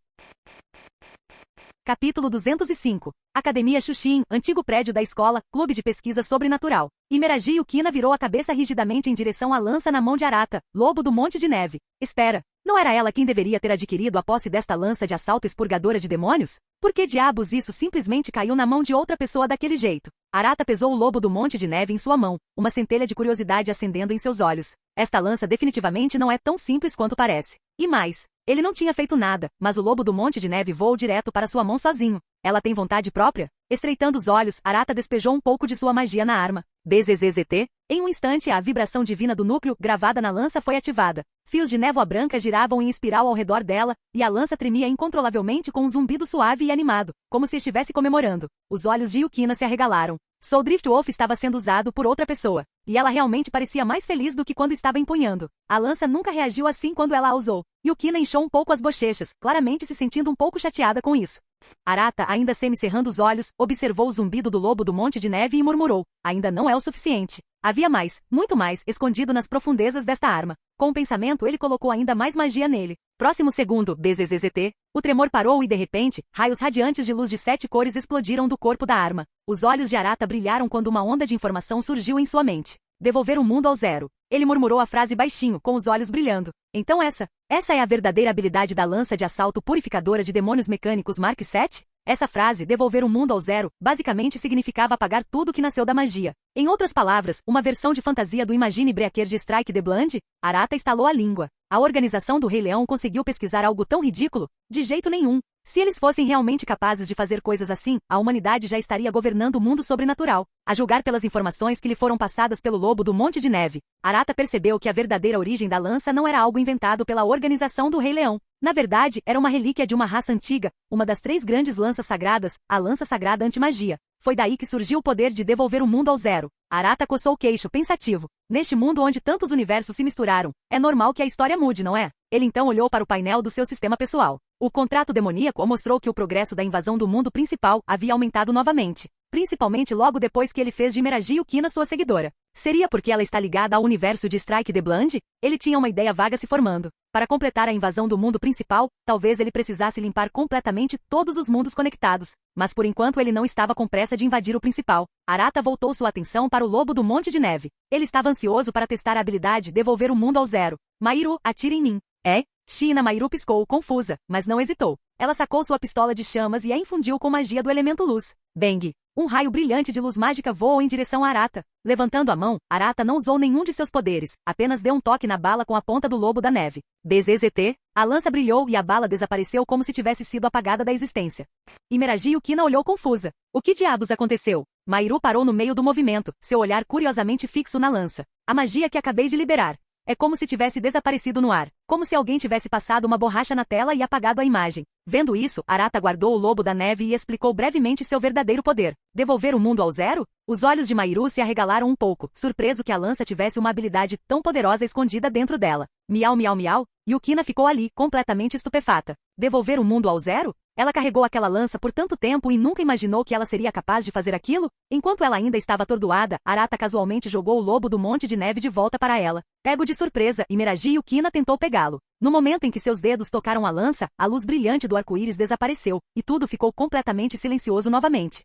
Speaker 2: Capítulo 205. Academia Shushin, antigo prédio da escola, clube de pesquisa sobrenatural. Imeraji Yukina virou a cabeça rigidamente em direção à lança na mão de Arata, lobo do Monte de Neve. Espera, não era ela quem deveria ter adquirido a posse desta lança de assalto expurgadora de demônios? Por que diabos isso simplesmente caiu na mão de outra pessoa daquele jeito? Arata pesou o lobo do Monte de Neve em sua mão, uma centelha de curiosidade acendendo em seus olhos. Esta lança definitivamente não é tão simples quanto parece. E mais, ele não tinha feito nada, mas o lobo do Monte de Neve voou direto para sua mão sozinho. Ela tem vontade própria? Estreitando os olhos, Arata despejou um pouco de sua magia na arma. BZZZT. Em um instante, a vibração divina do núcleo, gravada na lança, foi ativada. Fios de névoa branca giravam em espiral ao redor dela, e a lança tremia incontrolavelmente com um zumbido suave e animado, como se estivesse comemorando. Os olhos de Yukina se arregalaram. Soul Drift Wolf estava sendo usado por outra pessoa, e ela realmente parecia mais feliz do que quando estava empunhando. A lança nunca reagiu assim quando ela a usou. Yukina inchou um pouco as bochechas, claramente se sentindo um pouco chateada com isso. Arata, ainda semicerrando os olhos, observou o zumbido do lobo do Monte de Neve e murmurou. Ainda não é o suficiente. Havia mais, muito mais, escondido nas profundezas desta arma. Com o pensamento, ele colocou ainda mais magia nele. Próximo segundo, BZZZT, o tremor parou e de repente, raios radiantes de luz de 7 cores explodiram do corpo da arma. Os olhos de Arata brilharam quando uma onda de informação surgiu em sua mente. Devolver o mundo ao zero. Ele murmurou a frase baixinho, com os olhos brilhando. Então essa é a verdadeira habilidade da lança de assalto purificadora de demônios mecânicos Mark 7? Essa frase, devolver o mundo ao zero, basicamente significava apagar tudo que nasceu da magia. Em outras palavras, uma versão de fantasia do Imagine Breaker de Strike the Blind? Arata estalou a língua. A organização do Rei Leão conseguiu pesquisar algo tão ridículo? De jeito nenhum. Se eles fossem realmente capazes de fazer coisas assim, a humanidade já estaria governando o mundo sobrenatural. A julgar pelas informações que lhe foram passadas pelo lobo do Monte de Neve, Arata percebeu que a verdadeira origem da lança não era algo inventado pela organização do Rei Leão. Na verdade, era uma relíquia de uma raça antiga, uma das 3 grandes lanças sagradas, a lança sagrada anti-magia. Foi daí que surgiu o poder de devolver o mundo ao zero. Arata coçou o queixo, pensativo. Neste mundo onde tantos universos se misturaram, é normal que a história mude, não é? Ele então olhou para o painel do seu sistema pessoal. O contrato demoníaco mostrou que o progresso da invasão do mundo principal havia aumentado novamente, principalmente logo depois que ele fez de Imeraji Yukina sua seguidora. Seria porque ela está ligada ao universo de Strike the Blind? Ele tinha uma ideia vaga se formando. Para completar a invasão do mundo principal, talvez ele precisasse limpar completamente todos os mundos conectados. Mas por enquanto ele não estava com pressa de invadir o principal. Arata voltou sua atenção para o lobo do Monte de Neve. Ele estava ansioso para testar a habilidade devolver o mundo ao zero. Mahiru, atire em mim. É? China Mahiru piscou, confusa, mas não hesitou. Ela sacou sua pistola de chamas e a infundiu com magia do elemento luz. Bang! Um raio brilhante de luz mágica voou em direção a Arata. Levantando a mão, Arata não usou nenhum de seus poderes, apenas deu um toque na bala com a ponta do lobo da neve. BZZT, a lança brilhou e a bala desapareceu como se tivesse sido apagada da existência. Imeraji Yukina olhou confusa. O que diabos aconteceu? Mahiru parou no meio do movimento, seu olhar curiosamente fixo na lança. A magia que acabei de liberar. É como se tivesse desaparecido no ar, como se alguém tivesse passado uma borracha na tela e apagado a imagem. Vendo isso, Arata guardou o lobo da neve e explicou brevemente seu verdadeiro poder. Devolver o mundo ao zero? Os olhos de Mahiru se arregalaram um pouco, surpreso que a lança tivesse uma habilidade tão poderosa escondida dentro dela. Miau miau miau, Yukina ficou ali, completamente estupefata. Devolver o mundo ao zero? Ela carregou aquela lança por tanto tempo e nunca imaginou que ela seria capaz de fazer aquilo? Enquanto ela ainda estava atordoada, Arata casualmente jogou o lobo do Monte de Neve de volta para ela. Pego de surpresa, Imeragi Yukina tentou pegá-lo. No momento em que seus dedos tocaram a lança, a luz brilhante do arco-íris desapareceu, e tudo ficou completamente silencioso novamente.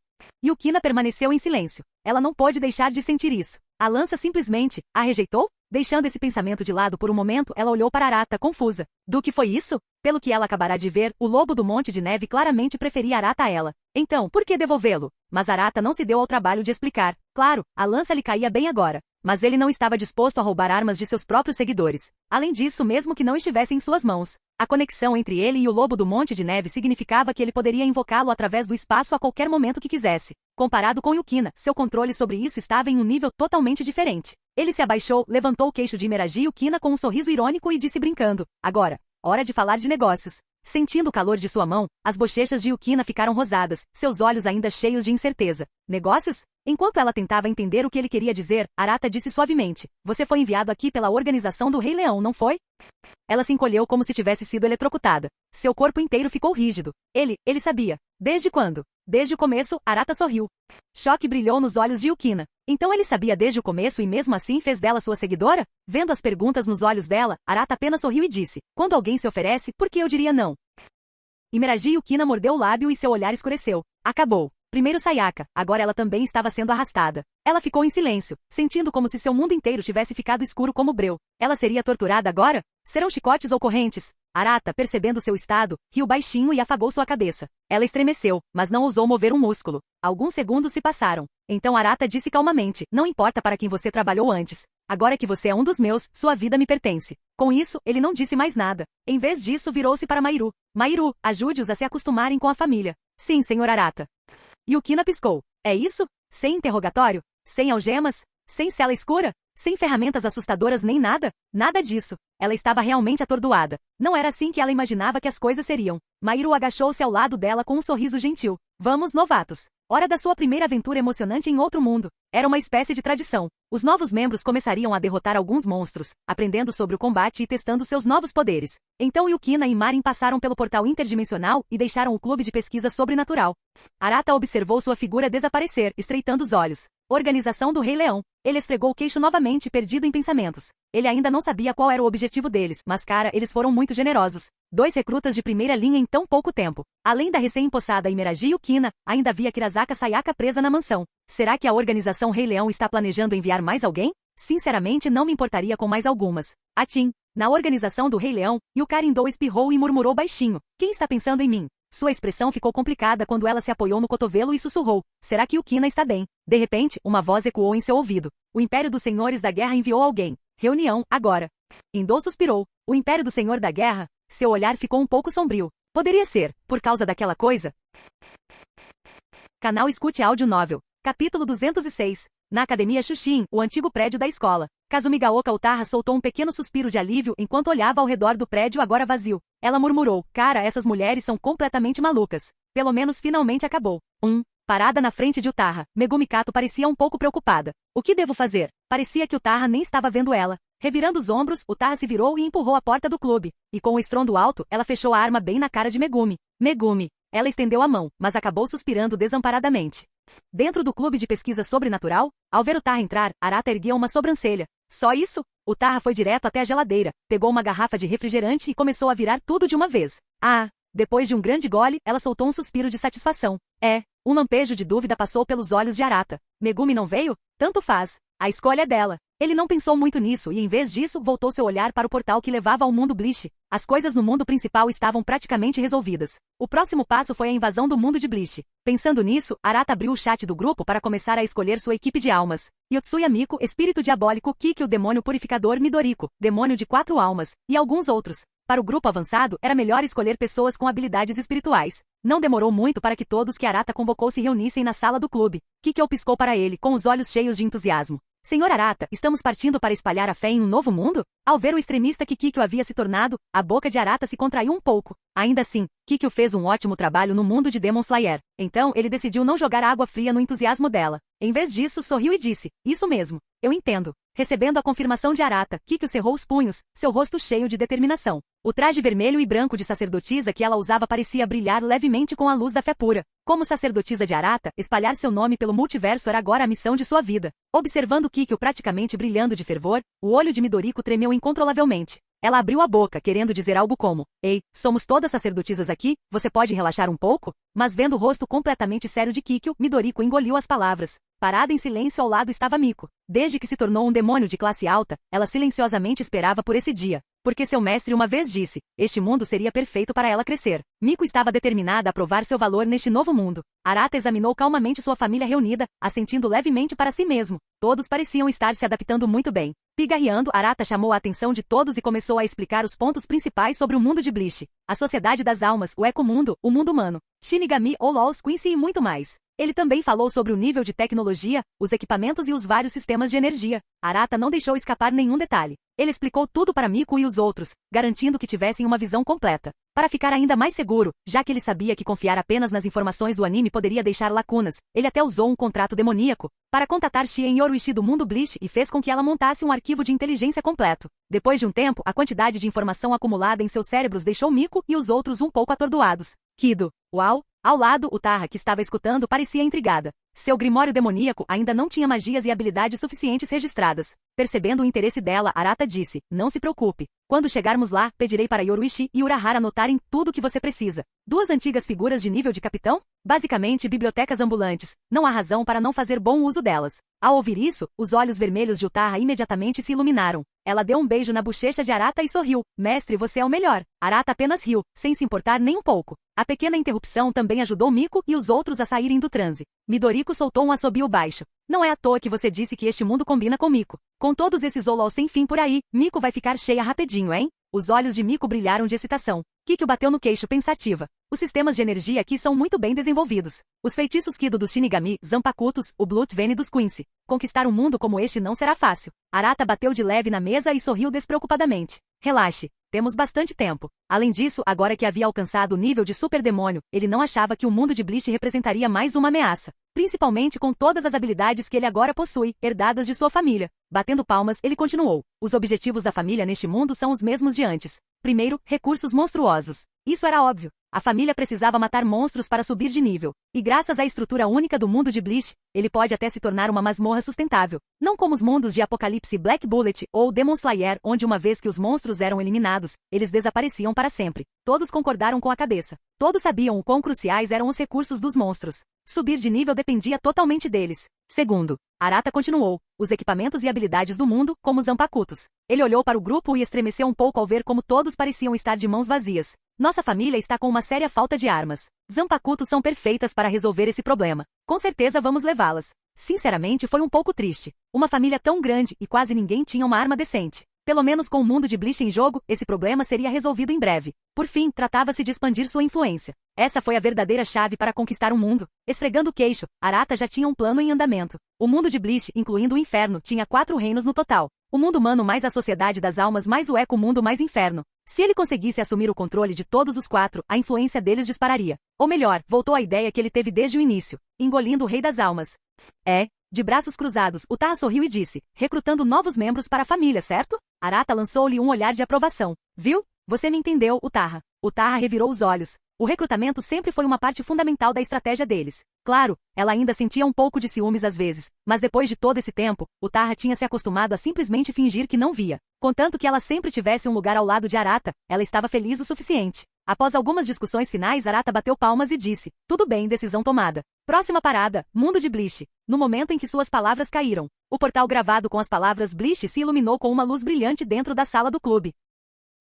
Speaker 2: Yukina permaneceu em silêncio. Ela não pôde deixar de sentir isso. A lança simplesmente a rejeitou? Deixando esse pensamento de lado por um momento, ela olhou para Arata confusa. Do que foi isso? Pelo que ela acabará de ver, o lobo do Monte de Neve claramente preferia Arata a ela. Então, por que devolvê-lo? Mas Arata não se deu ao trabalho de explicar. Claro, a lança lhe caía bem agora. Mas ele não estava disposto a roubar armas de seus próprios seguidores. Além disso, mesmo que não estivesse em suas mãos, a conexão entre ele e o lobo do Monte de Neve significava que ele poderia invocá-lo através do espaço a qualquer momento que quisesse. Comparado com Yukina, seu controle sobre isso estava em um nível totalmente diferente. Ele se abaixou, levantou o queixo de Imeragi Yukina com um sorriso irônico e disse brincando: agora, hora de falar de negócios. Sentindo o calor de sua mão, as bochechas de Yukina ficaram rosadas, seus olhos ainda cheios de incerteza. Negócios? Enquanto ela tentava entender o que ele queria dizer, Arata disse suavemente: você foi enviado aqui pela organização do Rei Leão, não foi? Ela se encolheu como se tivesse sido eletrocutada. Seu corpo inteiro ficou rígido. Ele sabia. Desde quando? Desde o começo, Arata sorriu. Choque brilhou nos olhos de Yukina. Então ele sabia desde o começo e mesmo assim fez dela sua seguidora? Vendo as perguntas nos olhos dela, Arata apenas sorriu e disse: quando alguém se oferece, por que eu diria não? Imeragi Yukina mordeu o lábio e seu olhar escureceu. Acabou. Primeiro Sayaka, agora ela também estava sendo arrastada. Ela ficou em silêncio, sentindo como se seu mundo inteiro tivesse ficado escuro como breu. Ela seria torturada agora? Serão chicotes ou correntes? Arata, percebendo seu estado, riu baixinho e afagou sua cabeça. Ela estremeceu, mas não ousou mover um músculo. Alguns segundos se passaram. Então Arata disse calmamente: não importa para quem você trabalhou antes. Agora que você é um dos meus, sua vida me pertence. Com isso, ele não disse mais nada. Em vez disso, virou-se para Mairu. Mairu, ajude-os a se acostumarem com a família. Sim, senhor Arata. Yukina piscou. É isso? Sem interrogatório? Sem algemas? Sem cela escura? Sem ferramentas assustadoras nem nada? Nada disso. Ela estava realmente atordoada. Não era assim que ela imaginava que as coisas seriam. Mairu agachou-se ao lado dela com um sorriso gentil. Vamos, novatos. Hora da sua primeira aventura emocionante em outro mundo. Era uma espécie de tradição. Os novos membros começariam a derrotar alguns monstros, aprendendo sobre o combate e testando seus novos poderes. Então Yukina e Marin passaram pelo portal interdimensional e deixaram o clube de pesquisa sobrenatural. Arata observou sua figura desaparecer, estreitando os olhos. Organização do Rei Leão. Ele esfregou o queixo novamente, perdido em pensamentos. Ele ainda não sabia qual era o objetivo deles, mas cara, eles foram muito generosos. 2 recrutas de primeira linha em tão pouco tempo. Além da recém-empossada Imeragi Yukina, ainda havia Kirazaka Sayaka presa na mansão. Será que a organização Rei Leão está planejando enviar mais alguém? Sinceramente, não me importaria com mais algumas. Atim. Na organização do Rei Leão, Yukari Indo espirrou e murmurou baixinho: quem está pensando em mim? Sua expressão ficou complicada quando ela se apoiou no cotovelo e sussurrou: será que Yukina está bem? De repente, uma voz ecoou em seu ouvido. O Império dos Senhores da Guerra enviou alguém. Reunião, agora. Indo suspirou. O Império do Senhor da Guerra? Seu olhar ficou um pouco sombrio. Poderia ser, por causa daquela coisa? Canal Escute Áudio Novel. Capítulo 206. Na Academia Shushin, o antigo prédio da escola. Kazumigaoka Utarra soltou um pequeno suspiro de alívio enquanto olhava ao redor do prédio agora vazio. Ela murmurou: cara, essas mulheres são completamente malucas. Pelo menos finalmente acabou. Parada na frente de Utarra, Megumi Kato parecia um pouco preocupada. O que devo fazer? Parecia que Utarra nem estava vendo ela. Revirando os ombros, Utarra se virou e empurrou a porta do clube. E com um estrondo alto, ela fechou a arma bem na cara de Megumi. Megumi. Ela estendeu a mão, mas acabou suspirando desamparadamente. Dentro do clube de pesquisa sobrenatural, ao ver Utarra entrar, Arata ergueu uma sobrancelha. Só isso? Utarra foi direto até a geladeira, pegou uma garrafa de refrigerante e começou a virar tudo de uma vez. Depois de um grande gole, ela soltou um suspiro de satisfação. Um lampejo de dúvida passou pelos olhos de Arata. Megumi não veio? Tanto faz. A escolha é dela. Ele não pensou muito nisso e, em vez disso, voltou seu olhar para o portal que levava ao mundo Bleach. As coisas no mundo principal estavam praticamente resolvidas. O próximo passo foi a invasão do mundo de Bleach. Pensando nisso, Arata abriu o chat do grupo para começar a escolher sua equipe de almas. Yotsuya Miko, espírito diabólico, Kiki, o demônio purificador Midoriko, demônio de 4 almas, e alguns outros. Para o grupo avançado, era melhor escolher pessoas com habilidades espirituais. Não demorou muito para que todos que Arata convocou se reunissem na sala do clube. Kikyo piscou para ele, com os olhos cheios de entusiasmo. Senhor Arata, estamos partindo para espalhar a fé em um novo mundo? Ao ver o extremista que Kikyo havia se tornado, a boca de Arata se contraiu um pouco. Ainda assim, Kikyo fez um ótimo trabalho no mundo de Demon Slayer. Então, ele decidiu não jogar água fria no entusiasmo dela. Em vez disso, sorriu e disse: isso mesmo, eu entendo. Recebendo a confirmação de Arata, Kikyo cerrou os punhos, seu rosto cheio de determinação. O traje vermelho e branco de sacerdotisa que ela usava parecia brilhar levemente com a luz da fé pura. Como sacerdotisa de Arata, espalhar seu nome pelo multiverso era agora a missão de sua vida. Observando Kikyo praticamente brilhando de fervor, o olho de Midoriko tremeu incontrolavelmente. Ela abriu a boca, querendo dizer algo como: "Ei, somos todas sacerdotisas aqui, você pode relaxar um pouco?" Mas vendo o rosto completamente sério de Kikyo, Midoriko engoliu as palavras. Parada em silêncio ao lado estava Miko. Desde que se tornou um demônio de classe alta, ela silenciosamente esperava por esse dia. Porque seu mestre uma vez disse, este mundo seria perfeito para ela crescer. Miko estava determinada a provar seu valor neste novo mundo. Arata examinou calmamente sua família reunida, assentindo levemente para si mesmo. Todos pareciam estar se adaptando muito bem. Pigarreando, Arata chamou a atenção de todos e começou a explicar os pontos principais sobre o mundo de Bleach. A sociedade das almas, o ecomundo, o mundo humano, Shinigami ou Laws Quincy e muito mais. Ele também falou sobre o nível de tecnologia, os equipamentos e os vários sistemas de energia. Arata não deixou escapar nenhum detalhe. Ele explicou tudo para Miko e os outros, garantindo que tivessem uma visão completa. Para ficar ainda mais seguro, já que ele sabia que confiar apenas nas informações do anime poderia deixar lacunas, ele até usou um contrato demoníaco para contatar Shien Yoruichi do mundo Bleach e fez com que ela montasse um arquivo de inteligência completo. Depois de um tempo, a quantidade de informação acumulada em seus cérebros deixou Miko e os outros um pouco atordoados. Kido, uau! Ao lado, Utaha, que estava escutando, parecia intrigada. Seu grimório demoníaco ainda não tinha magias e habilidades suficientes registradas. Percebendo o interesse dela, Arata disse, não se preocupe. Quando chegarmos lá, pedirei para Yoruichi e Urahara anotarem tudo o que você precisa. Duas antigas figuras de nível de capitão? Basicamente bibliotecas ambulantes. Não há razão para não fazer bom uso delas. Ao ouvir isso, os olhos vermelhos de Utaha imediatamente se iluminaram. Ela deu um beijo na bochecha de Arata e sorriu. Mestre, você é o melhor. Arata apenas riu, sem se importar nem um pouco. A pequena interrupção também ajudou Miko e os outros a saírem do transe. Midoriko soltou um assobio baixo. Não é à toa que você disse que este mundo combina com Miko. Com todos esses olol sem fim por aí, Miko vai ficar cheia rapidinho, hein? Os olhos de Miko brilharam de excitação. Kikyo bateu no queixo pensativa. Os sistemas de energia aqui são muito bem desenvolvidos. Os feitiços Kido dos Shinigami, Zanpakutos, o Blood Vein dos Quincy. Conquistar um mundo como este não será fácil. Arata bateu de leve na mesa e sorriu despreocupadamente. Relaxe. Temos bastante tempo. Além disso, agora que havia alcançado o nível de superdemônio, ele não achava que o mundo de Bleach representaria mais uma ameaça. Principalmente com todas as habilidades que ele agora possui, herdadas de sua família. Batendo palmas, ele continuou. Os objetivos da família neste mundo são os mesmos de antes. Primeiro, recursos monstruosos. Isso era óbvio. A família precisava matar monstros para subir de nível. E graças à estrutura única do mundo de Bleach, ele pode até se tornar uma masmorra sustentável. Não como os mundos de Apocalipse Black Bullet ou Demon Slayer, onde uma vez que os monstros eram eliminados, eles desapareciam para sempre. Todos concordaram com a cabeça. Todos sabiam o quão cruciais eram os recursos dos monstros. Subir de nível dependia totalmente deles. Segundo, Arata continuou, os equipamentos e habilidades do mundo, como os Zanpakutos. Ele olhou para o grupo e estremeceu um pouco ao ver como todos pareciam estar de mãos vazias. Nossa família está com uma séria falta de armas. Zanpakutos são perfeitas para resolver esse problema. Com certeza vamos levá-las. Sinceramente, foi um pouco triste. Uma família tão grande e quase ninguém tinha uma arma decente. Pelo menos com o mundo de Bleach em jogo, esse problema seria resolvido em breve. Por fim, tratava-se de expandir sua influência. Essa foi a verdadeira chave para conquistar o mundo. Esfregando o queixo, Arata já tinha um plano em andamento. O mundo de Bleach, incluindo o inferno, tinha 4 reinos no total. O mundo humano mais a sociedade das almas mais o eco-mundo mais inferno. Se ele conseguisse assumir o controle de todos os 4, a influência deles dispararia. Ou melhor, voltou à ideia que ele teve desde o início, engolindo o rei das almas. De braços cruzados, Utaha sorriu e disse, recrutando novos membros para a família, certo? Arata lançou-lhe um olhar de aprovação. Viu? Você me entendeu, Utaha. Utaha revirou os olhos. O recrutamento sempre foi uma parte fundamental da estratégia deles. Claro, ela ainda sentia um pouco de ciúmes às vezes, mas depois de todo esse tempo, Utaha tinha se acostumado a simplesmente fingir que não via. Contanto que ela sempre tivesse um lugar ao lado de Arata, ela estava feliz o suficiente. Após algumas discussões finais, Arata bateu palmas e disse, tudo bem, decisão tomada. Próxima parada, mundo de Bleach. No momento em que suas palavras caíram, o portal gravado com as palavras Bleach se iluminou com uma luz brilhante dentro da sala do clube.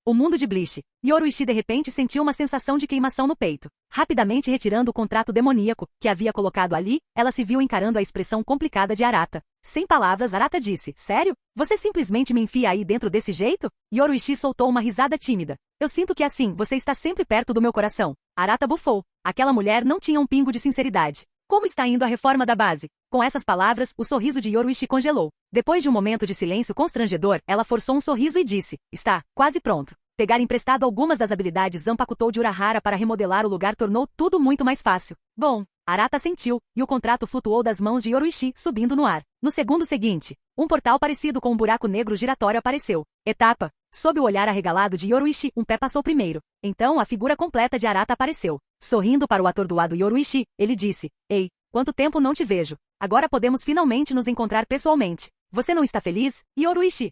Speaker 2: O mundo de Bleach. Yoruichi de repente sentiu uma sensação de queimação no peito. Rapidamente retirando o contrato demoníaco, que havia colocado ali, ela se viu encarando a expressão complicada de Arata. Sem palavras, Arata disse, sério? Você simplesmente me enfia aí dentro desse jeito? Yoruichi soltou uma risada tímida. Eu sinto que assim, você está sempre perto do meu coração. Arata bufou. Aquela mulher não tinha um pingo de sinceridade. Como está indo a reforma da base? Com essas palavras, o sorriso de Yoruichi congelou. Depois de um momento de silêncio constrangedor, ela forçou um sorriso e disse, está, quase pronto. Pegar emprestado algumas das habilidades Zanpakuto de Urahara para remodelar o lugar tornou tudo muito mais fácil. Bom, Arata sentiu, e o contrato flutuou das mãos de Yoruichi, subindo no ar. No segundo seguinte, um portal parecido com um buraco negro giratório apareceu. Etapa. Sob o olhar arregalado de Yoruichi, um pé passou primeiro. Então a figura completa de Arata apareceu. Sorrindo para o atordoado Yoruichi, ele disse: Ei, quanto tempo não te vejo. Agora podemos finalmente nos encontrar pessoalmente. Você não está feliz, Yoruichi?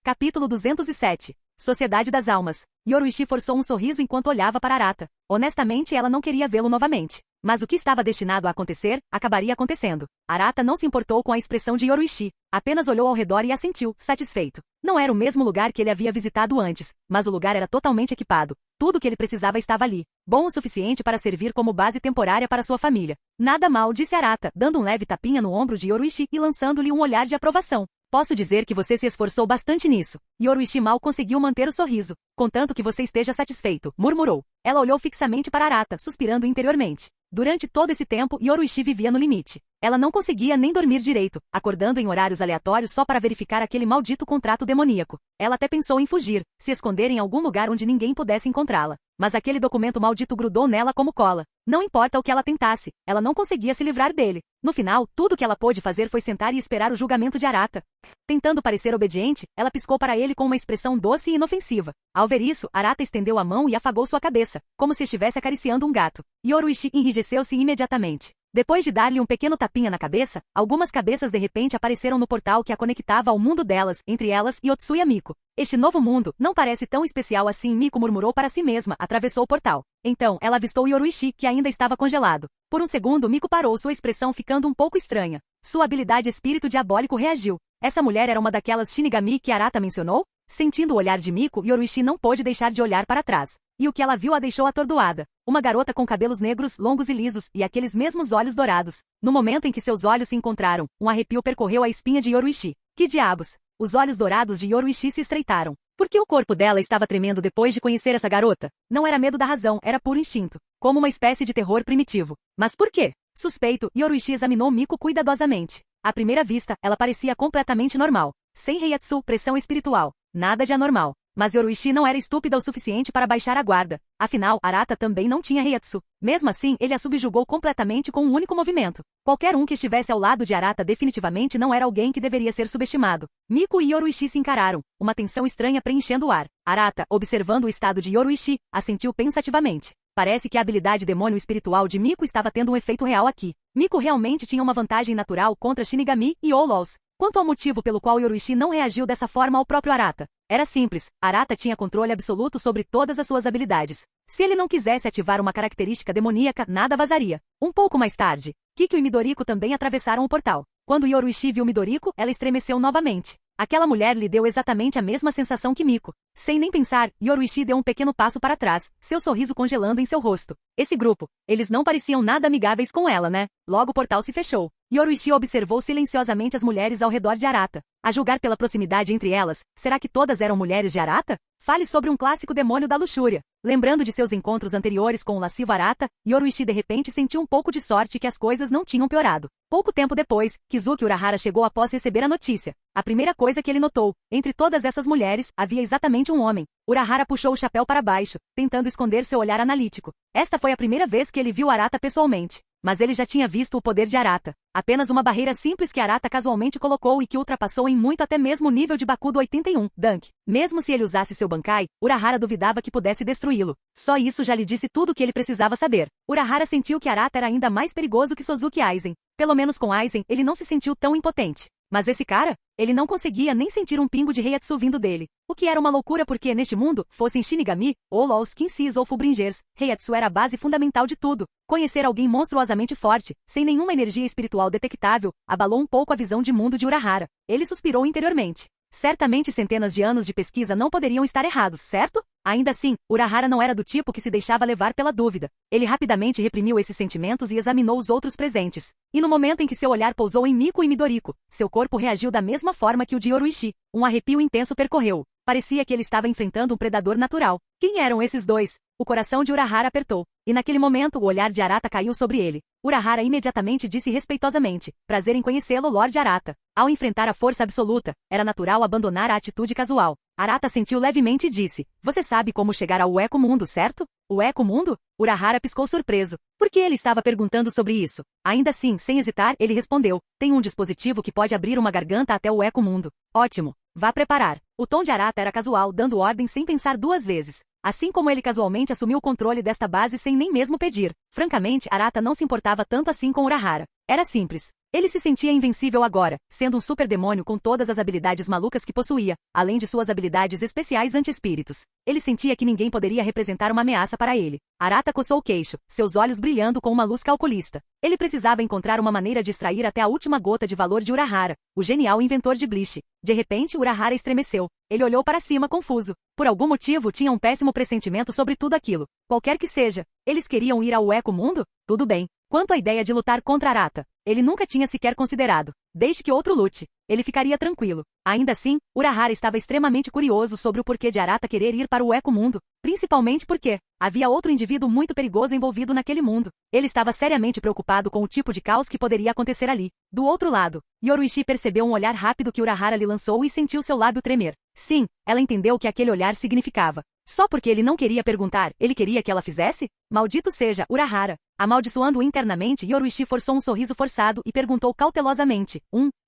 Speaker 2: Capítulo 207. Sociedade das Almas. Yoruichi forçou um sorriso enquanto olhava para Arata. Honestamente, ela não queria vê-lo novamente. Mas o que estava destinado a acontecer, acabaria acontecendo. Arata não se importou com a expressão de Yoruichi. Apenas olhou ao redor e assentiu, satisfeito. Não era o mesmo lugar que ele havia visitado antes, mas o lugar era totalmente equipado. Tudo o que ele precisava estava ali. Bom o suficiente para servir como base temporária para sua família. Nada mal, disse Arata, dando um leve tapinha no ombro de Yoruichi e lançando-lhe um olhar de aprovação. Posso dizer que você se esforçou bastante nisso. Yoruichi mal conseguiu manter o sorriso. Contanto que você esteja satisfeito, murmurou. Ela olhou fixamente para Arata, suspirando interiormente. Durante todo esse tempo, Yoruichi vivia no limite. Ela não conseguia nem dormir direito, acordando em horários aleatórios só para verificar aquele maldito contrato demoníaco. Ela até pensou em fugir, se esconder em algum lugar onde ninguém pudesse encontrá-la. Mas aquele documento maldito grudou nela como cola. Não importa o que ela tentasse, ela não conseguia se livrar dele. No final, tudo que ela pôde fazer foi sentar e esperar o julgamento de Arata. Tentando parecer obediente, ela piscou para ele com uma expressão doce e inofensiva. Ao ver isso, Arata estendeu a mão e afagou sua cabeça, como se estivesse acariciando um gato. Yoruichi enrijeceu-se imediatamente. Depois de dar-lhe um pequeno tapinha na cabeça, algumas cabeças de repente apareceram no portal que a conectava ao mundo delas, entre elas Yotsuya Miko. Este novo mundo não parece tão especial assim, Miko murmurou para si mesma, atravessou o portal. Então, ela avistou Yoruichi, que ainda estava congelado. Por um segundo, Miko parou, sua expressão ficando um pouco estranha. Sua habilidade espírito diabólico reagiu. Essa mulher era uma daquelas Shinigami que Arata mencionou? Sentindo o olhar de Miko, Yoruichi não pôde deixar de olhar para trás. E o que ela viu a deixou atordoada. Uma garota com cabelos negros, longos e lisos, e aqueles mesmos olhos dourados. No momento em que seus olhos se encontraram, um arrepio percorreu a espinha de Yoruichi. Que diabos! Os olhos dourados de Yoruichi se estreitaram. Por que o corpo dela estava tremendo depois de conhecer essa garota? Não era medo da razão, era puro instinto. Como uma espécie de terror primitivo. Mas por quê? Suspeito, Yoruichi examinou Miko cuidadosamente. À primeira vista, ela parecia completamente normal. Sem Heiatsu, pressão espiritual. Nada de anormal. Mas Yoruichi não era estúpida o suficiente para baixar a guarda. Afinal, Arata também não tinha Heiatsu. Mesmo assim, ele a subjugou completamente com um único movimento. Qualquer um que estivesse ao lado de Arata definitivamente não era alguém que deveria ser subestimado. Miko e Yoruichi se encararam, uma tensão estranha preenchendo o ar. Arata, observando o estado de Yoruichi, assentiu pensativamente. Parece que a habilidade demônio espiritual de Miko estava tendo um efeito real aqui. Miko realmente tinha uma vantagem natural contra Shinigami e Olols. Quanto ao motivo pelo qual Yoruichi não reagiu dessa forma ao próprio Arata, era simples, Arata tinha controle absoluto sobre todas as suas habilidades. Se ele não quisesse ativar uma característica demoníaca, nada vazaria. Um pouco mais tarde, Kikyo e Midoriko também atravessaram o portal. Quando Yoruichi viu Midoriko, ela estremeceu novamente. Aquela mulher lhe deu exatamente a mesma sensação que Miko. Sem nem pensar, Yoruichi deu um pequeno passo para trás, seu sorriso congelando em seu rosto. Esse grupo, eles não pareciam nada amigáveis com ela, né? Logo o portal se fechou. Yoruichi observou silenciosamente as mulheres ao redor de Arata. A julgar pela proximidade entre elas, será que todas eram mulheres de Arata? Fale sobre um clássico demônio da luxúria. Lembrando de seus encontros anteriores com o lascivo Arata, Yoruichi de repente sentiu um pouco de sorte que as coisas não tinham piorado. Pouco tempo depois, Kizuki Urahara chegou após receber a notícia. A primeira coisa que ele notou, entre todas essas mulheres, havia exatamente um homem. Urahara puxou o chapéu para baixo, tentando esconder seu olhar analítico. Esta foi a primeira vez que ele viu Arata pessoalmente. Mas ele já tinha visto o poder de Arata. Apenas uma barreira simples que Arata casualmente colocou e que ultrapassou em muito até mesmo o nível de Bakudo 81, Dunk. Mesmo se ele usasse seu Bankai, Urahara duvidava que pudesse destruí-lo. Só isso já lhe disse tudo o que ele precisava saber. Urahara sentiu que Arata era ainda mais perigoso que Sozuki Aizen. Pelo menos com Aizen, ele não se sentiu tão impotente. Mas esse cara? Ele não conseguia nem sentir um pingo de Heiatsu vindo dele. O que era uma loucura porque, neste mundo, fossem Shinigami, ou LOLs, Kinsis ou Fullbringers, Heiatsu era a base fundamental de tudo. Conhecer alguém monstruosamente forte, sem nenhuma energia espiritual detectável, abalou um pouco a visão de mundo de Urahara. Ele suspirou interiormente. Certamente centenas de anos de pesquisa não poderiam estar errados, certo? Ainda assim, Urahara não era do tipo que se deixava levar pela dúvida. Ele rapidamente reprimiu esses sentimentos e examinou os outros presentes. E no momento em que seu olhar pousou em Miko e Midoriko, seu corpo reagiu da mesma forma que o de Yoruichi. Um arrepio intenso percorreu Parecia que ele estava enfrentando um predador natural. Quem eram esses dois? O coração de Urahara apertou. E naquele momento o olhar de Arata caiu sobre ele. Urahara imediatamente disse respeitosamente: prazer em conhecê-lo, Lord Arata. Ao enfrentar a força absoluta, era natural abandonar a atitude casual. Arata sentiu levemente e disse: você sabe como chegar ao Eco Mundo, certo? O Eco Mundo? Urahara piscou surpreso. Por que ele estava perguntando sobre isso? Ainda assim, sem hesitar, ele respondeu: tem um dispositivo que pode abrir uma garganta até o Eco Mundo. Ótimo. Vá preparar. O tom de Arata era casual, dando ordem sem pensar duas vezes. Assim como ele casualmente assumiu o controle desta base sem nem mesmo pedir. Francamente, Arata não se importava tanto assim com Urahara. Era simples. Ele se sentia invencível agora, sendo um super demônio com todas as habilidades malucas que possuía, além de suas habilidades especiais anti-espíritos. Ele sentia que ninguém poderia representar uma ameaça para ele. Arata coçou o queixo, seus olhos brilhando com uma luz calculista. Ele precisava encontrar uma maneira de extrair até a última gota de valor de Urahara, o genial inventor de Bleach. De repente, Urahara estremeceu. Ele olhou para cima confuso. Por algum motivo, tinha um péssimo pressentimento sobre tudo aquilo. Qualquer que seja, eles queriam ir ao Eco Mundo? Tudo bem. Quanto à ideia de lutar contra Arata, ele nunca tinha sequer considerado. Deixe que outro lute. Ele ficaria tranquilo. Ainda assim, Urahara estava extremamente curioso sobre o porquê de Arata querer ir para o Eco Mundo, principalmente porque havia outro indivíduo muito perigoso envolvido naquele mundo. Ele estava seriamente preocupado com o tipo de caos que poderia acontecer ali. Do outro lado, Yoruichi percebeu um olhar rápido que Urahara lhe lançou e sentiu seu lábio tremer. Sim, ela entendeu o que aquele olhar significava. Só porque ele não queria perguntar, ele queria que ela fizesse? Maldito seja, Urahara. Amaldiçoando internamente, Yoruichi forçou um sorriso forçado e perguntou cautelosamente: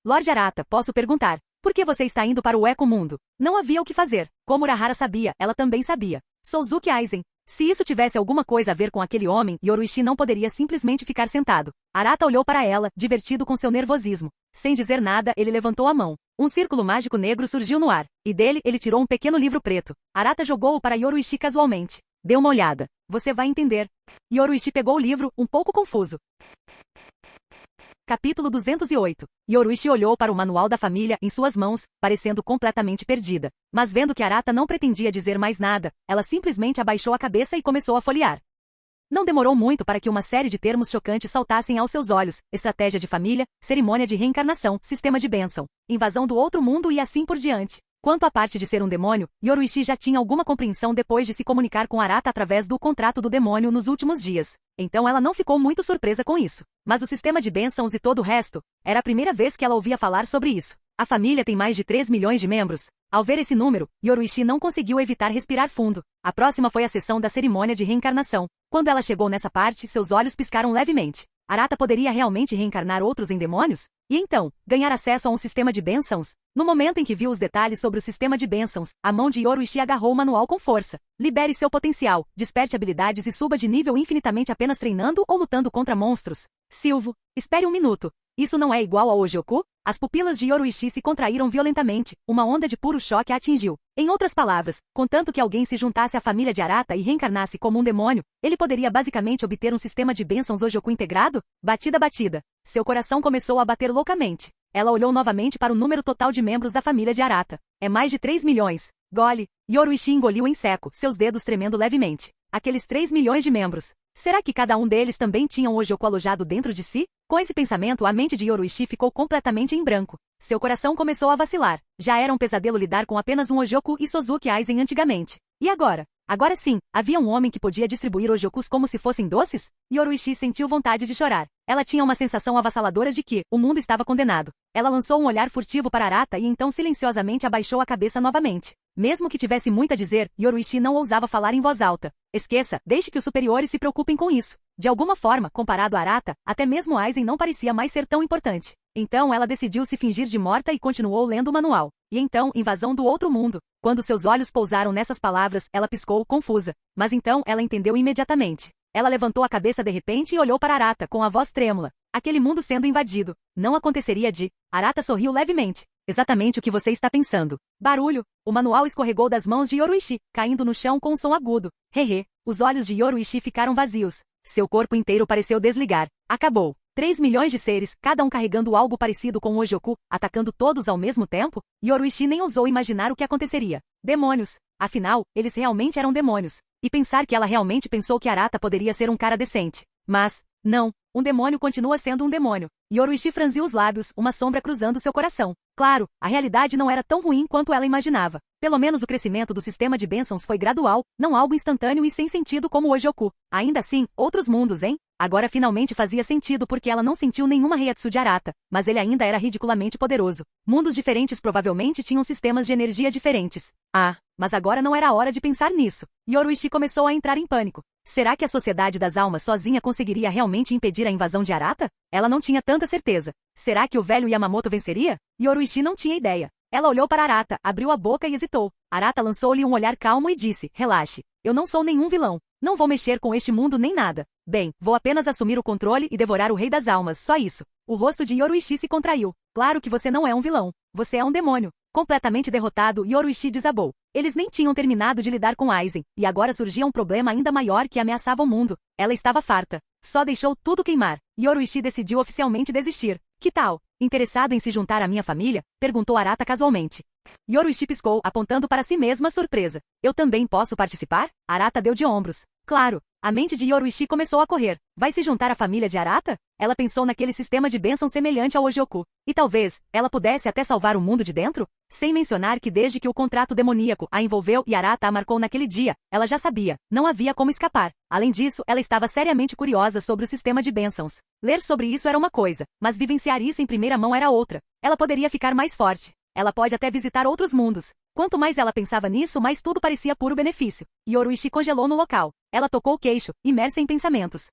Speaker 2: Lord Arata, posso perguntar, por que você está indo para o Eco Mundo? Não havia o que fazer. Como Urahara sabia, ela também sabia. Souzuki Aizen. Se isso tivesse alguma coisa a ver com aquele homem, Yoruichi não poderia simplesmente ficar sentado. Arata olhou para ela, divertido com seu nervosismo. Sem dizer nada, ele levantou a mão. Um círculo mágico negro surgiu no ar, e dele ele tirou um pequeno livro preto. Arata jogou-o para Yoruichi casualmente. Dê uma olhada. Você vai entender. Yoruichi pegou o livro, um pouco confuso. Capítulo 208. Yoruichi olhou para o manual da família em suas mãos, parecendo completamente perdida. Mas vendo que Arata não pretendia dizer mais nada, ela simplesmente abaixou a cabeça e começou a folhear. Não demorou muito para que uma série de termos chocantes saltassem aos seus olhos: estratégia de família, cerimônia de reencarnação, sistema de bênção, invasão do outro mundo e assim por diante. Quanto à parte de ser um demônio, Yoruichi já tinha alguma compreensão depois de se comunicar com Arata através do contrato do demônio nos últimos dias. Então ela não ficou muito surpresa com isso. Mas o sistema de bênçãos e todo o resto, era a primeira vez que ela ouvia falar sobre isso. A família tem mais de 3 milhões de membros. Ao ver esse número, Yoruichi não conseguiu evitar respirar fundo. A próxima foi a sessão da cerimônia de reencarnação. Quando ela chegou nessa parte, seus olhos piscaram levemente. Arata poderia realmente reencarnar outros em demônios? E então, ganhar acesso a um sistema de bênçãos? No momento em que viu os detalhes sobre o sistema de bênçãos, a mão de Yoruichi agarrou o manual com força. Libere seu potencial, desperte habilidades e suba de nível infinitamente apenas treinando ou lutando contra monstros. Silvo, espere um minuto. Isso não é igual ao Ojioku? As pupilas de Yoruichi se contraíram violentamente, uma onda de puro choque a atingiu. Em outras palavras, contanto que alguém se juntasse à família de Arata e reencarnasse como um demônio, ele poderia basicamente obter um sistema de bênçãos Ojioku integrado? Batida. Seu coração começou a bater loucamente. Ela olhou novamente para o número total de membros da família de Arata. É mais de 3 milhões. Gole. Yoruichi engoliu em seco, seus dedos tremendo levemente. Aqueles 3 milhões de membros. Será que cada um deles também tinha um Ojioku alojado dentro de si? Com esse pensamento, a mente de Yoruichi ficou completamente em branco. Seu coração começou a vacilar. Já era um pesadelo lidar com apenas um Ojioku e Souzuki Aizen antigamente. E agora? Agora sim, havia um homem que podia distribuir Ojiokus como se fossem doces? Yoruichi sentiu vontade de chorar. Ela tinha uma sensação avassaladora de que o mundo estava condenado. Ela lançou um olhar furtivo para Arata e então silenciosamente abaixou a cabeça novamente. Mesmo que tivesse muito a dizer, Yoruichi não ousava falar em voz alta. Esqueça, deixe que os superiores se preocupem com isso. De alguma forma, comparado a Arata, até mesmo Aizen não parecia mais ser tão importante. Então ela decidiu se fingir de morta e continuou lendo o manual. E então, invasão do outro mundo. Quando seus olhos pousaram nessas palavras, ela piscou, confusa. Mas então, ela entendeu imediatamente. Ela levantou a cabeça de repente e olhou para Arata com a voz trêmula. Aquele mundo sendo invadido. Não aconteceria de... Arata sorriu levemente. Exatamente o que você está pensando. Barulho. O manual escorregou das mãos de Yoruichi, caindo no chão com um som agudo. Hehe. Os olhos de Yoruichi ficaram vazios. Seu corpo inteiro pareceu desligar. Acabou. 3 milhões de seres, cada um carregando algo parecido com o Ojioku, atacando todos ao mesmo tempo? Yoruichi nem ousou imaginar o que aconteceria. Demônios. Afinal, eles realmente eram demônios. E pensar que ela realmente pensou que Arata poderia ser um cara decente. Mas, não. Um demônio continua sendo um demônio. Yoruichi franziu os lábios, uma sombra cruzando seu coração. Claro, a realidade não era tão ruim quanto ela imaginava. Pelo menos o crescimento do sistema de bênçãos foi gradual, não algo instantâneo e sem sentido como o Ojoku. Ainda assim, outros mundos, hein? Agora finalmente fazia sentido porque ela não sentiu nenhuma Reiatsu de Arata, mas ele ainda era ridiculamente poderoso. Mundos diferentes provavelmente tinham sistemas de energia diferentes. Ah, mas agora não era a hora de pensar nisso. Yoruichi começou a entrar em pânico. Será que a Sociedade das Almas sozinha conseguiria realmente impedir a invasão de Arata? Ela não tinha tanta certeza. Será que o velho Yamamoto venceria? Yoruichi não tinha ideia. Ela olhou para Arata, abriu a boca e hesitou. Arata lançou-lhe um olhar calmo e disse, relaxe. Eu não sou nenhum vilão. Não vou mexer com este mundo nem nada. Bem, vou apenas assumir o controle e devorar o Rei das Almas, só isso. O rosto de Yoruichi se contraiu. Claro que você não é um vilão. Você é um demônio. Completamente derrotado, Yoruichi desabou. Eles nem tinham terminado de lidar com Aizen, e agora surgia um problema ainda maior que ameaçava o mundo. Ela estava farta. Só deixou tudo queimar. Yoruichi decidiu oficialmente desistir. Que tal? Interessado em se juntar à minha família? Perguntou Arata casualmente. Yoruichi piscou, apontando para si mesma surpresa. Eu também posso participar? Arata deu de ombros. Claro. A mente de Yoruichi começou a correr. Vai se juntar à família de Arata? Ela pensou naquele sistema de bênção semelhante ao Ojoku. E talvez, ela pudesse até salvar o mundo de dentro? Sem mencionar que desde que o contrato demoníaco a envolveu e Arata a marcou naquele dia, ela já sabia, não havia como escapar. Além disso, ela estava seriamente curiosa sobre o sistema de bênçãos. Ler sobre isso era uma coisa, mas vivenciar isso em primeira mão era outra. Ela poderia ficar mais forte. Ela pode até visitar outros mundos. Quanto mais ela pensava nisso, mais tudo parecia puro benefício. Yoruichi congelou no local. Ela tocou o queixo, imersa em pensamentos.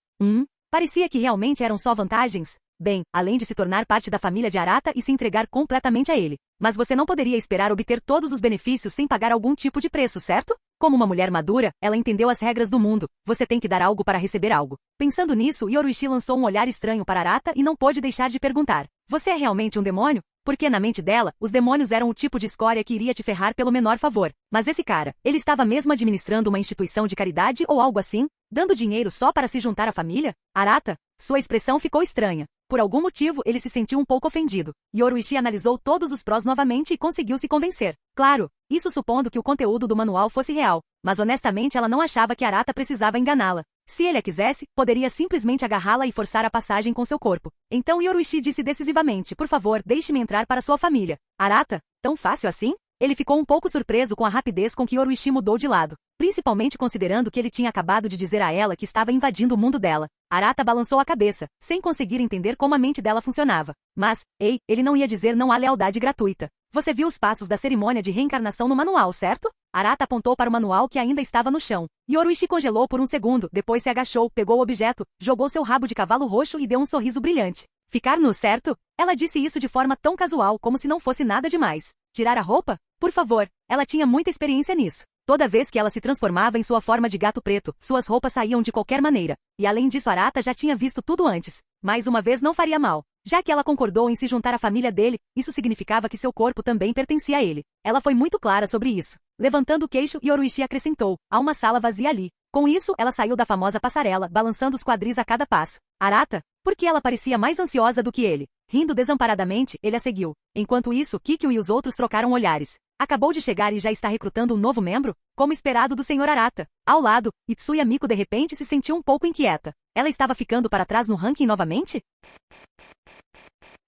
Speaker 2: Parecia que realmente eram só vantagens. Bem, além de se tornar parte da família de Arata e se entregar completamente a ele. Mas você não poderia esperar obter todos os benefícios sem pagar algum tipo de preço, certo? Como uma mulher madura, ela entendeu as regras do mundo. Você tem que dar algo para receber algo. Pensando nisso, Yoruichi lançou um olhar estranho para Arata e não pôde deixar de perguntar. Você é realmente um demônio? Porque na mente dela, os demônios eram o tipo de escória que iria te ferrar pelo menor favor. Mas esse cara, ele estava mesmo administrando uma instituição de caridade ou algo assim? Dando dinheiro só para se juntar à família? Arata? Sua expressão ficou estranha. Por algum motivo, ele se sentiu um pouco ofendido. Yoruichi analisou todos os prós novamente e conseguiu se convencer. Claro, isso supondo que o conteúdo do manual fosse real. Mas honestamente ela não achava que Arata precisava enganá-la. Se ele a quisesse, poderia simplesmente agarrá-la e forçar a passagem com seu corpo. Então Yoruichi disse decisivamente, por favor, deixe-me entrar para sua família. Arata? Tão fácil assim? Ele ficou um pouco surpreso com a rapidez com que Yoruichi mudou de lado, principalmente considerando que ele tinha acabado de dizer a ela que estava invadindo o mundo dela. Arata balançou a cabeça, sem conseguir entender como a mente dela funcionava. Mas, ei, ele não ia dizer não há lealdade gratuita. Você viu os passos da cerimônia de reencarnação no manual, certo? Arata apontou para o manual que ainda estava no chão. Yoruichi congelou por um segundo, depois se agachou, pegou o objeto, jogou seu rabo de cavalo roxo e deu um sorriso brilhante. Ficar nu, certo? Ela disse isso de forma tão casual como se não fosse nada demais. Tirar a roupa? Por favor. Ela tinha muita experiência nisso. Toda vez que ela se transformava em sua forma de gato preto, suas roupas saíam de qualquer maneira. E além disso Arata já tinha visto tudo antes. Mais uma vez não faria mal. Já que ela concordou em se juntar à família dele, isso significava que seu corpo também pertencia a ele. Ela foi muito clara sobre isso. Levantando o queixo, Yoruichi acrescentou, há uma sala vazia ali. Com isso, ela saiu da famosa passarela, balançando os quadris a cada passo. Arata? Porque ela parecia mais ansiosa do que ele. Rindo desamparadamente, ele a seguiu. Enquanto isso, Kikyo e os outros trocaram olhares. Acabou de chegar e já está recrutando um novo membro? Como esperado do Sr. Arata. Ao lado, Itsuya Miko de repente se sentiu um pouco inquieta. Ela estava ficando para trás no ranking novamente?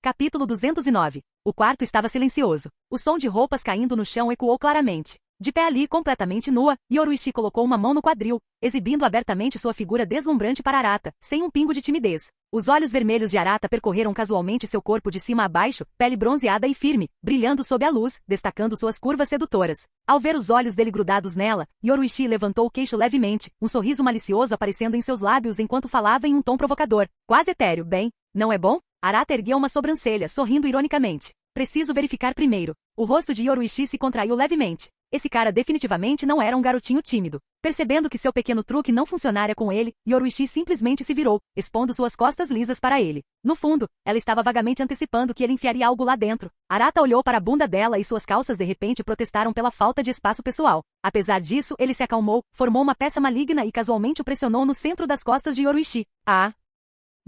Speaker 2: Capítulo 209. O quarto estava silencioso. O som de roupas caindo no chão ecoou claramente. De pé ali, completamente nua, Yoruichi colocou uma mão no quadril, exibindo abertamente sua figura deslumbrante para Arata, sem um pingo de timidez. Os olhos vermelhos de Arata percorreram casualmente seu corpo de cima a baixo, pele bronzeada e firme, brilhando sob a luz, destacando suas curvas sedutoras. Ao ver os olhos dele grudados nela, Yoruichi levantou o queixo levemente, um sorriso malicioso aparecendo em seus lábios enquanto falava em um tom provocador, quase etéreo. Bem, não é bom? Arata ergueu uma sobrancelha, sorrindo ironicamente. Preciso verificar primeiro. O rosto de Yoruichi se contraiu levemente. Esse cara definitivamente não era um garotinho tímido. Percebendo que seu pequeno truque não funcionara com ele, Yoruichi simplesmente se virou, expondo suas costas lisas para ele. No fundo, ela estava vagamente antecipando que ele enfiaria algo lá dentro. Arata olhou para a bunda dela e suas calças de repente protestaram pela falta de espaço pessoal. Apesar disso, ele se acalmou, formou uma peça maligna e casualmente o pressionou no centro das costas de Yoruichi.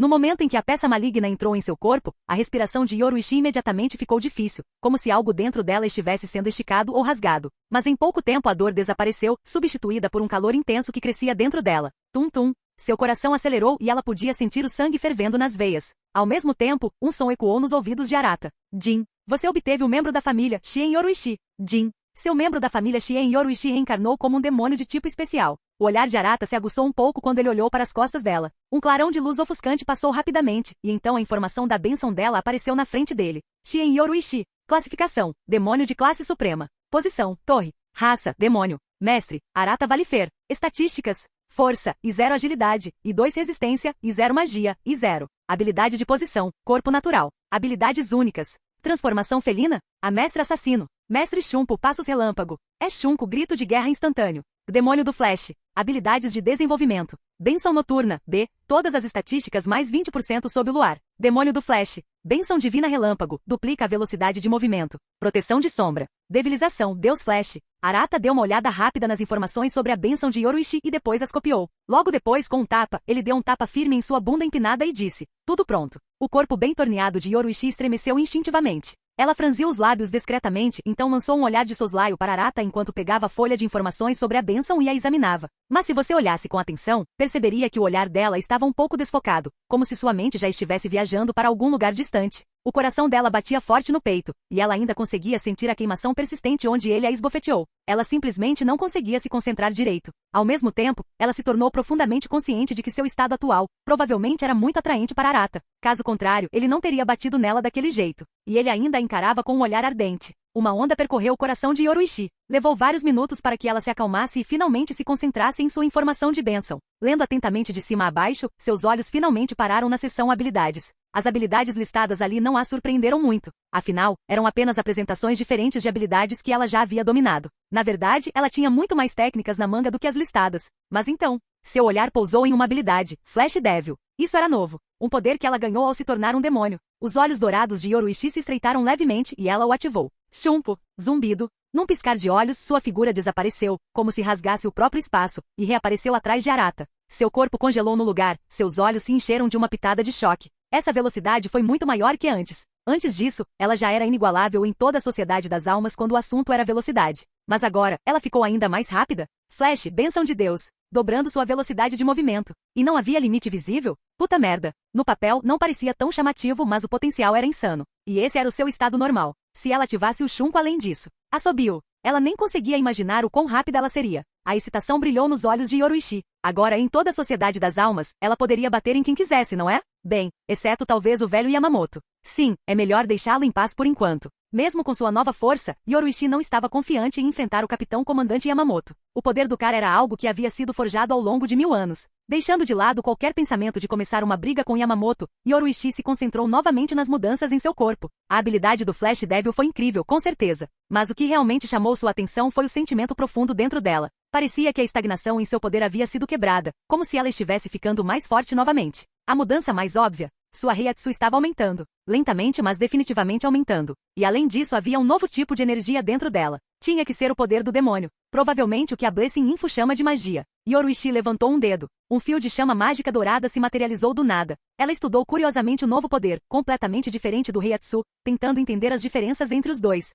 Speaker 2: No momento em que a peça maligna entrou em seu corpo, a respiração de Yoruichi imediatamente ficou difícil, como se algo dentro dela estivesse sendo esticado ou rasgado. Mas em pouco tempo a dor desapareceu, substituída por um calor intenso que crescia dentro dela. Tum-tum. Seu coração acelerou e ela podia sentir o sangue fervendo nas veias. Ao mesmo tempo, um som ecoou nos ouvidos de Arata. Jin, você obteve o membro da família Shien Yoruishi. Jin, seu membro da família Shien Yoruishi reencarnou como um demônio de tipo especial. O olhar de Arata se aguçou um pouco quando ele olhou para as costas dela. Um clarão de luz ofuscante passou rapidamente, e então a informação da bênção dela apareceu na frente dele. Shien Yoruishi. Classificação: demônio de classe suprema. Posição: torre. Raça: demônio. Mestre: Arata Valifer. Estatísticas: força, e 0 agilidade, e 2 resistência, e 0 magia, e 0. Habilidade de posição: corpo natural. Habilidades únicas: transformação felina, a mestre assassino. Mestre Shunpo, passos relâmpago. É Shunko, grito de guerra instantâneo. Demônio do Flash. Habilidades de desenvolvimento. Bênção noturna, B. Todas as estatísticas mais 20% sob o luar. Demônio do Flash. Bênção divina relâmpago. Duplica a velocidade de movimento. Proteção de sombra. Devilização, Deus Flash. Arata deu uma olhada rápida nas informações sobre a bênção de Yoruishi e depois as copiou. Logo depois, com um tapa, ele deu um tapa firme em sua bunda empinada e disse: tudo pronto. O corpo bem torneado de Yoruishi estremeceu instintivamente. Ela franziu os lábios discretamente, então lançou um olhar de soslaio para Arata enquanto pegava a folha de informações sobre a bênção e a examinava. Mas se você olhasse com atenção, perceberia que o olhar dela estava um pouco desfocado, como se sua mente já estivesse viajando para algum lugar distante. O coração dela batia forte no peito, e ela ainda conseguia sentir a queimação persistente onde ele a esbofeteou. Ela simplesmente não conseguia se concentrar direito. Ao mesmo tempo, ela se tornou profundamente consciente de que seu estado atual provavelmente era muito atraente para Arata. Caso contrário, ele não teria batido nela daquele jeito. E ele ainda a encarava com um olhar ardente. Uma onda percorreu o coração de Yoruishi. Levou vários minutos para que ela se acalmasse e finalmente se concentrasse em sua informação de bênção. Lendo atentamente de cima a baixo, seus olhos finalmente pararam na seção habilidades. As habilidades listadas ali não a surpreenderam muito. Afinal, eram apenas apresentações diferentes de habilidades que ela já havia dominado. Na verdade, ela tinha muito mais técnicas na manga do que as listadas. Mas então, seu olhar pousou em uma habilidade, Flash Devil. Isso era novo. Um poder que ela ganhou ao se tornar um demônio. Os olhos dourados de Yoruishi se estreitaram levemente e ela o ativou. Chumpo, zumbido. Num piscar de olhos, sua figura desapareceu, como se rasgasse o próprio espaço, e reapareceu atrás de Arata. Seu corpo congelou no lugar, seus olhos se encheram de uma pitada de choque. Essa velocidade foi muito maior que antes. Antes disso, ela já era inigualável em toda a sociedade das almas quando o assunto era velocidade. Mas agora, ela ficou ainda mais rápida. Flash, bênção de Deus, dobrando sua velocidade de movimento. E não havia limite visível? Puta merda. No papel, não parecia tão chamativo, mas o potencial era insano. E esse era o seu estado normal. Se ela ativasse o Shunko além disso. Assobiou. Ela nem conseguia imaginar o quão rápida ela seria. A excitação brilhou nos olhos de Yoruishi. Agora, em toda a sociedade das almas, ela poderia bater em quem quisesse, não é? Bem, exceto talvez o velho Yamamoto. Sim, é melhor deixá-lo em paz por enquanto. Mesmo com sua nova força, Yoruishi não estava confiante em enfrentar o capitão comandante Yamamoto. O poder do cara era algo que havia sido forjado ao longo de 1000 anos. Deixando de lado qualquer pensamento de começar uma briga com Yamamoto, Yoruishi se concentrou novamente nas mudanças em seu corpo. A habilidade do Flash Devil foi incrível, com certeza. Mas o que realmente chamou sua atenção foi o sentimento profundo dentro dela. Parecia que a estagnação em seu poder havia sido quebrada, como se ela estivesse ficando mais forte novamente. A mudança mais óbvia, sua Reiatsu estava aumentando. Lentamente, mas definitivamente aumentando. E além disso havia um novo tipo de energia dentro dela. Tinha que ser o poder do demônio. Provavelmente o que a Blessing Info chama de magia. Yoruishi levantou um dedo. Um fio de chama mágica dourada se materializou do nada. Ela estudou curiosamente o novo poder, completamente diferente do Reiatsu, tentando entender as diferenças entre os dois.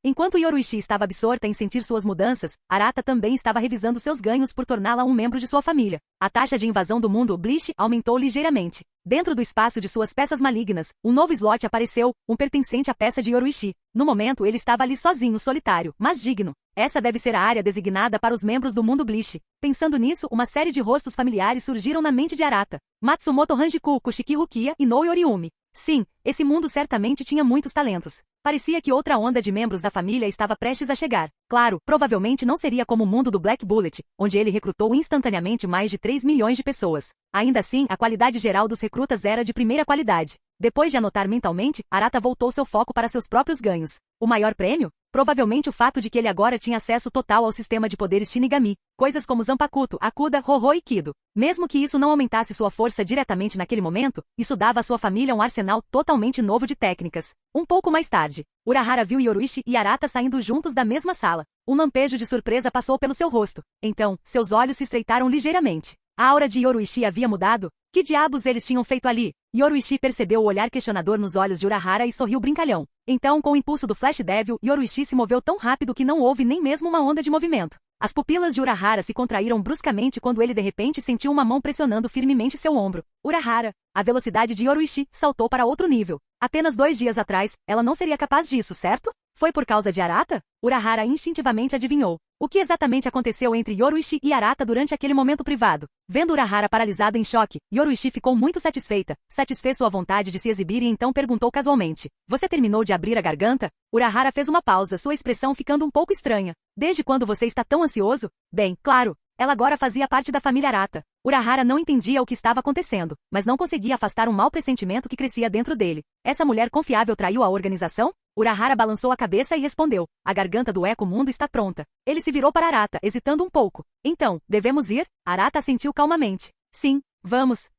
Speaker 2: Enquanto Yoruishi estava absorta em sentir suas mudanças, Arata também estava revisando seus ganhos por torná-la um membro de sua família. A taxa de invasão do mundo Bleach aumentou ligeiramente. Dentro do espaço de suas peças malignas, um novo slot apareceu, um pertencente à peça de Yoruishi. No momento ele estava ali sozinho, solitário, mas digno. Essa deve ser a área designada para os membros do mundo Bleach. Pensando nisso, uma série de rostos familiares surgiram na mente de Arata. Matsumoto Hanjiku, Kushiki Rukia e Nou Yoriumi. Sim, esse mundo certamente tinha muitos talentos. Parecia que outra onda de membros da família estava prestes a chegar. Claro, provavelmente não seria como o mundo do Black Bullet, onde ele recrutou instantaneamente mais de 3 milhões de pessoas. Ainda assim, a qualidade geral dos recrutas era de primeira qualidade. Depois de anotar mentalmente, Arata voltou seu foco para seus próprios ganhos. O maior prêmio? Provavelmente o fato de que ele agora tinha acesso total ao sistema de poderes Shinigami, coisas como Zanpakuto, Akuda, Hoho e Kido. Mesmo que isso não aumentasse sua força diretamente naquele momento, isso dava à sua família um arsenal totalmente novo de técnicas. Um pouco mais tarde, Urahara viu Yoruishi e Arata saindo juntos da mesma sala. Um lampejo de surpresa passou pelo seu rosto. Então, seus olhos se estreitaram ligeiramente. A aura de Yoruishi havia mudado? Que diabos eles tinham feito ali? Yoruichi percebeu o olhar questionador nos olhos de Urahara e sorriu brincalhão. Então, com o impulso do Flash Devil, Yoruichi se moveu tão rápido que não houve nem mesmo uma onda de movimento. As pupilas de Urahara se contraíram bruscamente quando ele de repente sentiu uma mão pressionando firmemente seu ombro. Urahara, a velocidade de Yoruichi saltou para outro nível. Apenas 2 dias atrás, ela não seria capaz disso, certo? Foi por causa de Arata? Urahara instintivamente adivinhou. O que exatamente aconteceu entre Yoruichi e Arata durante aquele momento privado? Vendo Urahara paralisada em choque, Yoruichi ficou muito satisfeita, satisfez sua vontade de se exibir e então perguntou casualmente. Você terminou de abrir a garganta? Urahara fez uma pausa, sua expressão ficando um pouco estranha. Desde quando você está tão ansioso? Bem, claro. Ela agora fazia parte da família Arata. Urahara não entendia o que estava acontecendo, mas não conseguia afastar um mau pressentimento que crescia dentro dele. Essa mulher confiável traiu a organização? Urahara balançou a cabeça e respondeu. A garganta do Eco-Mundo está pronta. Ele se virou para Arata, hesitando um pouco. Então, devemos ir? Arata assentiu calmamente. Sim, vamos.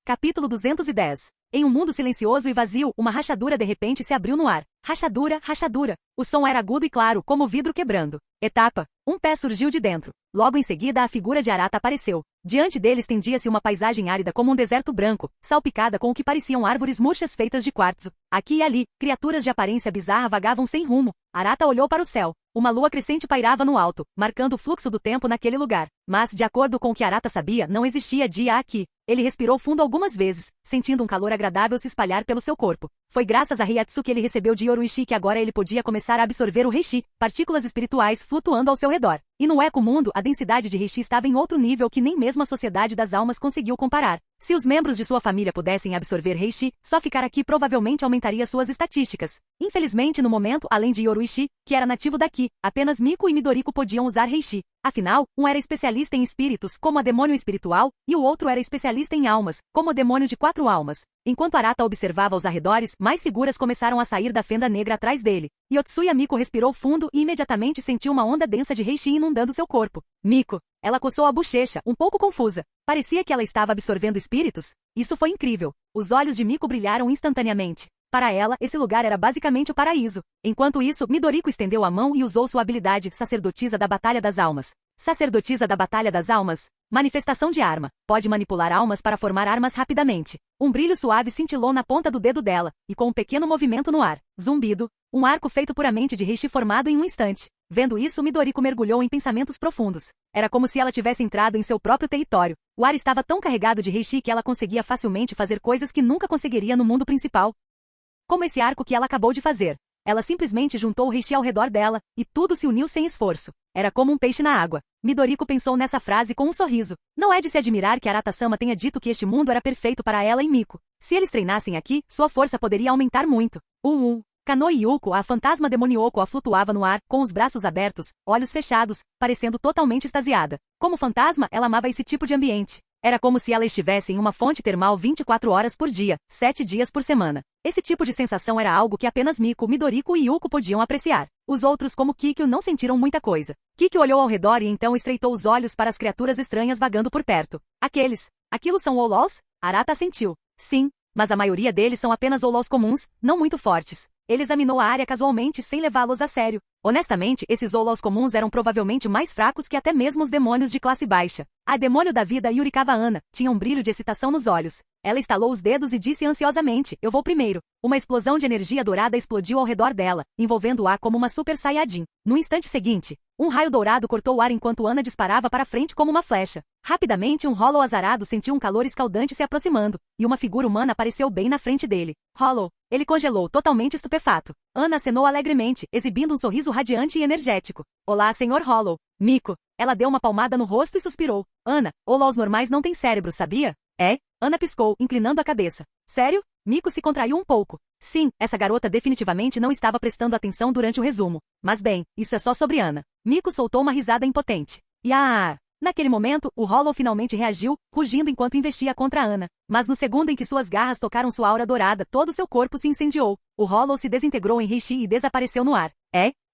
Speaker 2: Capítulo 210. Em um mundo silencioso e vazio, uma rachadura de repente se abriu no ar. Rachadura, rachadura. O som era agudo e claro, como vidro quebrando. Etapa. Um pé surgiu de dentro. Logo em seguida a figura de Arata apareceu. Diante deles estendia-se uma paisagem árida como um deserto branco, salpicada com o que pareciam árvores murchas feitas de quartzo. Aqui e ali, criaturas de aparência bizarra vagavam sem rumo. Arata olhou para o céu. Uma lua crescente pairava no alto, marcando o fluxo do tempo naquele lugar. Mas, de acordo com o que Arata sabia, não existia dia aqui. Ele respirou fundo algumas vezes, sentindo um calor agradável se espalhar pelo seu corpo. Foi graças a Heiatsu que ele recebeu de Yoruichi que agora ele podia começar a absorver o Reishi, partículas espirituais flutuando ao seu redor. E no Eco-Mundo, a densidade de Reishi estava em outro nível que nem mesmo a Sociedade das Almas conseguiu comparar. Se os membros de sua família pudessem absorver Reishi, só ficar aqui provavelmente aumentaria suas estatísticas. Infelizmente, no momento, além de Yoruichi, que era nativo daqui, apenas Miko e Midoriko podiam usar Reishi. Afinal, um era especialista em espíritos, como a demônio espiritual, e o outro era especialista em almas, como o demônio de 4 almas. Enquanto Arata observava aos arredores, mais figuras começaram a sair da fenda negra atrás dele. Yotsuya Miko respirou fundo e imediatamente sentiu uma onda densa de Reishi inundando seu corpo. Miko. Ela coçou a bochecha, um pouco confusa. Parecia que ela estava absorvendo espíritos. Isso foi incrível. Os olhos de Miko brilharam instantaneamente. Para ela, esse lugar era basicamente o paraíso. Enquanto isso, Midoriko estendeu a mão e usou sua habilidade Sacerdotisa da Batalha das Almas. Sacerdotisa da Batalha das Almas. Manifestação de arma. Pode manipular almas para formar armas rapidamente. Um brilho suave cintilou na ponta do dedo dela, e com um pequeno movimento no ar. Zumbido. Um arco feito puramente de Reishi formado em um instante. Vendo isso, Midoriko mergulhou em pensamentos profundos. Era como se ela tivesse entrado em seu próprio território. O ar estava tão carregado de Reishi que ela conseguia facilmente fazer coisas que nunca conseguiria no mundo principal. Como esse arco que ela acabou de fazer. Ela simplesmente juntou o Reishi ao redor dela, e tudo se uniu sem esforço. Era como um peixe na água. Midoriko pensou nessa frase com um sorriso. Não é de se admirar que Arata-sama tenha dito que este mundo era perfeito para ela e Miko. Se eles treinassem aqui, sua força poderia aumentar muito. Kanoe Yuko, a fantasma demoníaca, flutuava no ar, com os braços abertos, olhos fechados, parecendo totalmente extasiada. Como fantasma, ela amava esse tipo de ambiente. Era como se ela estivesse em uma fonte termal 24 horas por dia, 7 dias por semana. Esse tipo de sensação era algo que apenas Miko, Midoriko e Yuko podiam apreciar. Os outros, como Kikyo, não sentiram muita coisa. Kikyo olhou ao redor e então estreitou os olhos para as criaturas estranhas vagando por perto. Aquilo são Olols? Arata assentiu. Sim, mas a maioria deles são apenas Olols comuns, não muito fortes. Ele examinou a área casualmente sem levá-los a sério. Honestamente, esses Olols comuns eram provavelmente mais fracos que até mesmo os demônios de classe baixa. A demônio da vida Yurikawa Ana tinha um brilho de excitação nos olhos. Ela estalou os dedos e disse ansiosamente, eu vou primeiro. Uma explosão de energia dourada explodiu ao redor dela, envolvendo-a como uma super saiyajin. No instante seguinte, um raio dourado cortou o ar enquanto Ana disparava para frente como uma flecha. Rapidamente um Hollow azarado sentiu um calor escaldante se aproximando, e uma figura humana apareceu bem na frente dele. Hollow. Ele congelou, totalmente estupefato. Ana acenou alegremente, exibindo um sorriso radiante e energético. Olá, Sr. Hollow. Miko. Ela deu uma palmada no rosto e suspirou. Ana, Hollows normais não têm cérebro, sabia? É? Ana piscou, inclinando a cabeça. Sério? Miko se contraiu um pouco. Sim, essa garota definitivamente não estava prestando atenção durante o resumo. Mas bem, isso é só sobre Ana. Miko soltou uma risada impotente. Naquele momento, o Hollow finalmente reagiu, rugindo enquanto investia contra Ana. Mas no segundo em que suas garras tocaram sua aura dourada, todo seu corpo se incendiou. O Hollow se desintegrou em Reishi e desapareceu no ar.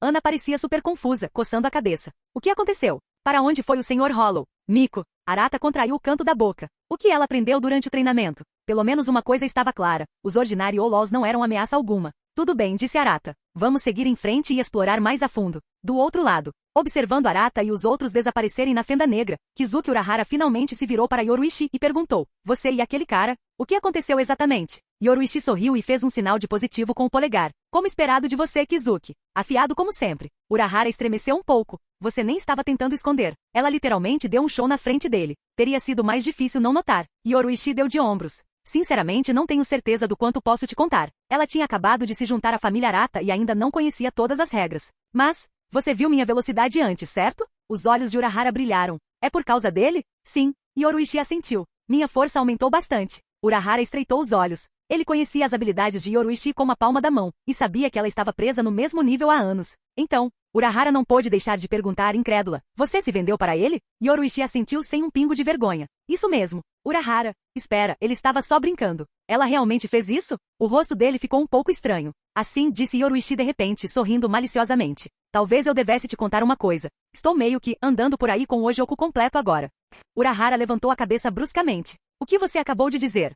Speaker 2: Ana parecia super confusa, coçando a cabeça. O que aconteceu? Para onde foi o Sr. Hollow? Miko. Arata contraiu o canto da boca. O que ela aprendeu durante o treinamento? Pelo menos uma coisa estava clara. Os Ordinary Olols não eram ameaça alguma. Tudo bem, disse Arata. Vamos seguir em frente e explorar mais a fundo. Do outro lado, observando Arata e os outros desaparecerem na fenda negra, Kizuki Urahara finalmente se virou para Yoruichi e perguntou: Você e aquele cara? O que aconteceu exatamente? Yoruichi sorriu e fez um sinal de positivo com o polegar. Como esperado de você, Kizuki. Afiado como sempre. Urahara estremeceu um pouco. Você nem estava tentando esconder. Ela literalmente deu um show na frente dele. Teria sido mais difícil não notar. Yoruichi deu de ombros. Sinceramente não tenho certeza do quanto posso te contar. Ela tinha acabado de se juntar à família Arata e ainda não conhecia todas as regras. Mas, você viu minha velocidade antes, certo? Os olhos de Urahara brilharam. É por causa dele? Sim. Yoruichi assentiu. Minha força aumentou bastante. Urahara estreitou os olhos. Ele conhecia as habilidades de Yoruichi como a palma da mão, e sabia que ela estava presa no mesmo nível há anos. Então, Urahara não pôde deixar de perguntar incrédula. Você se vendeu para ele? Yoruichi assentiu sem um pingo de vergonha. Isso mesmo. Urahara. Espera, ele estava só brincando. Ela realmente fez isso? O rosto dele ficou um pouco estranho. Assim, disse Yoruichi de repente, sorrindo maliciosamente. Talvez eu devesse te contar uma coisa. Estou meio que andando por aí com o Ojoku completo agora. Urahara levantou a cabeça bruscamente. O que você acabou de dizer?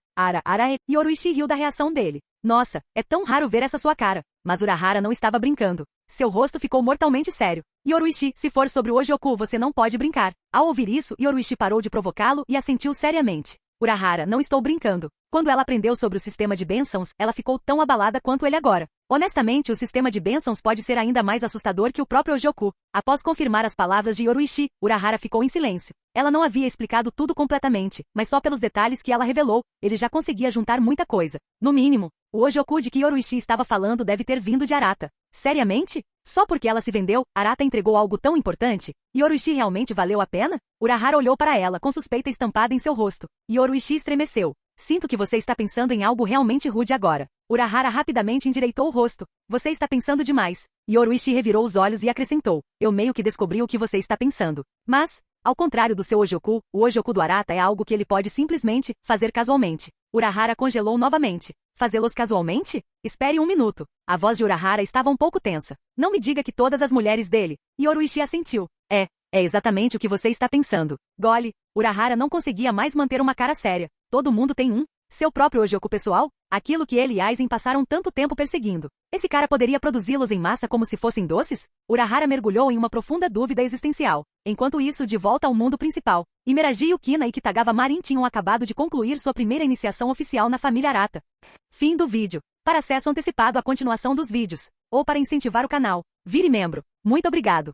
Speaker 2: Yoruichi riu da reação dele. Nossa, é tão raro ver essa sua cara. Mas Urahara não estava brincando. Seu rosto ficou mortalmente sério. Yoruichi, se for sobre o Ojoku você não pode brincar. Ao ouvir isso, Yoruichi parou de provocá-lo e assentiu seriamente. Urahara, não estou brincando. Quando ela aprendeu sobre o sistema de bênçãos, ela ficou tão abalada quanto ele agora. Honestamente, o sistema de bênçãos pode ser ainda mais assustador que o próprio Ojoku. Após confirmar as palavras de Yoruichi, Urahara ficou em silêncio. Ela não havia explicado tudo completamente, mas só pelos detalhes que ela revelou, ele já conseguia juntar muita coisa. No mínimo, o Ojoku de que Yoruichi estava falando deve ter vindo de Arata. Seriamente? Só porque ela se vendeu, Arata entregou algo tão importante? Yoruichi realmente valeu a pena? Urahara olhou para ela com suspeita estampada em seu rosto. Yoruichi estremeceu. Sinto que você está pensando em algo realmente rude agora. Urahara rapidamente endireitou o rosto. Você está pensando demais. Yoruichi revirou os olhos e acrescentou. Eu meio que descobri o que você está pensando. Mas, ao contrário do seu Ojoku, o Ojoku do Arata é algo que ele pode simplesmente fazer casualmente. Urahara congelou novamente. Fazê-los casualmente? Espere um minuto. A voz de Urahara estava um pouco tensa. Não me diga que todas as mulheres dele. Yoruichi assentiu. É exatamente o que você está pensando. Gole. Urahara não conseguia mais manter uma cara séria. Todo mundo tem um. Seu próprio Ojoku pessoal? Aquilo que ele e Aizen passaram tanto tempo perseguindo. Esse cara poderia produzi-los em massa como se fossem doces? Urahara mergulhou em uma profunda dúvida existencial. Enquanto isso, de volta ao mundo principal, Imeraji Yukina e Kitagawa Marin tinham acabado de concluir sua primeira iniciação oficial na família Arata. Fim do vídeo. Para acesso antecipado à continuação dos vídeos, ou para incentivar o canal, vire membro. Muito obrigado.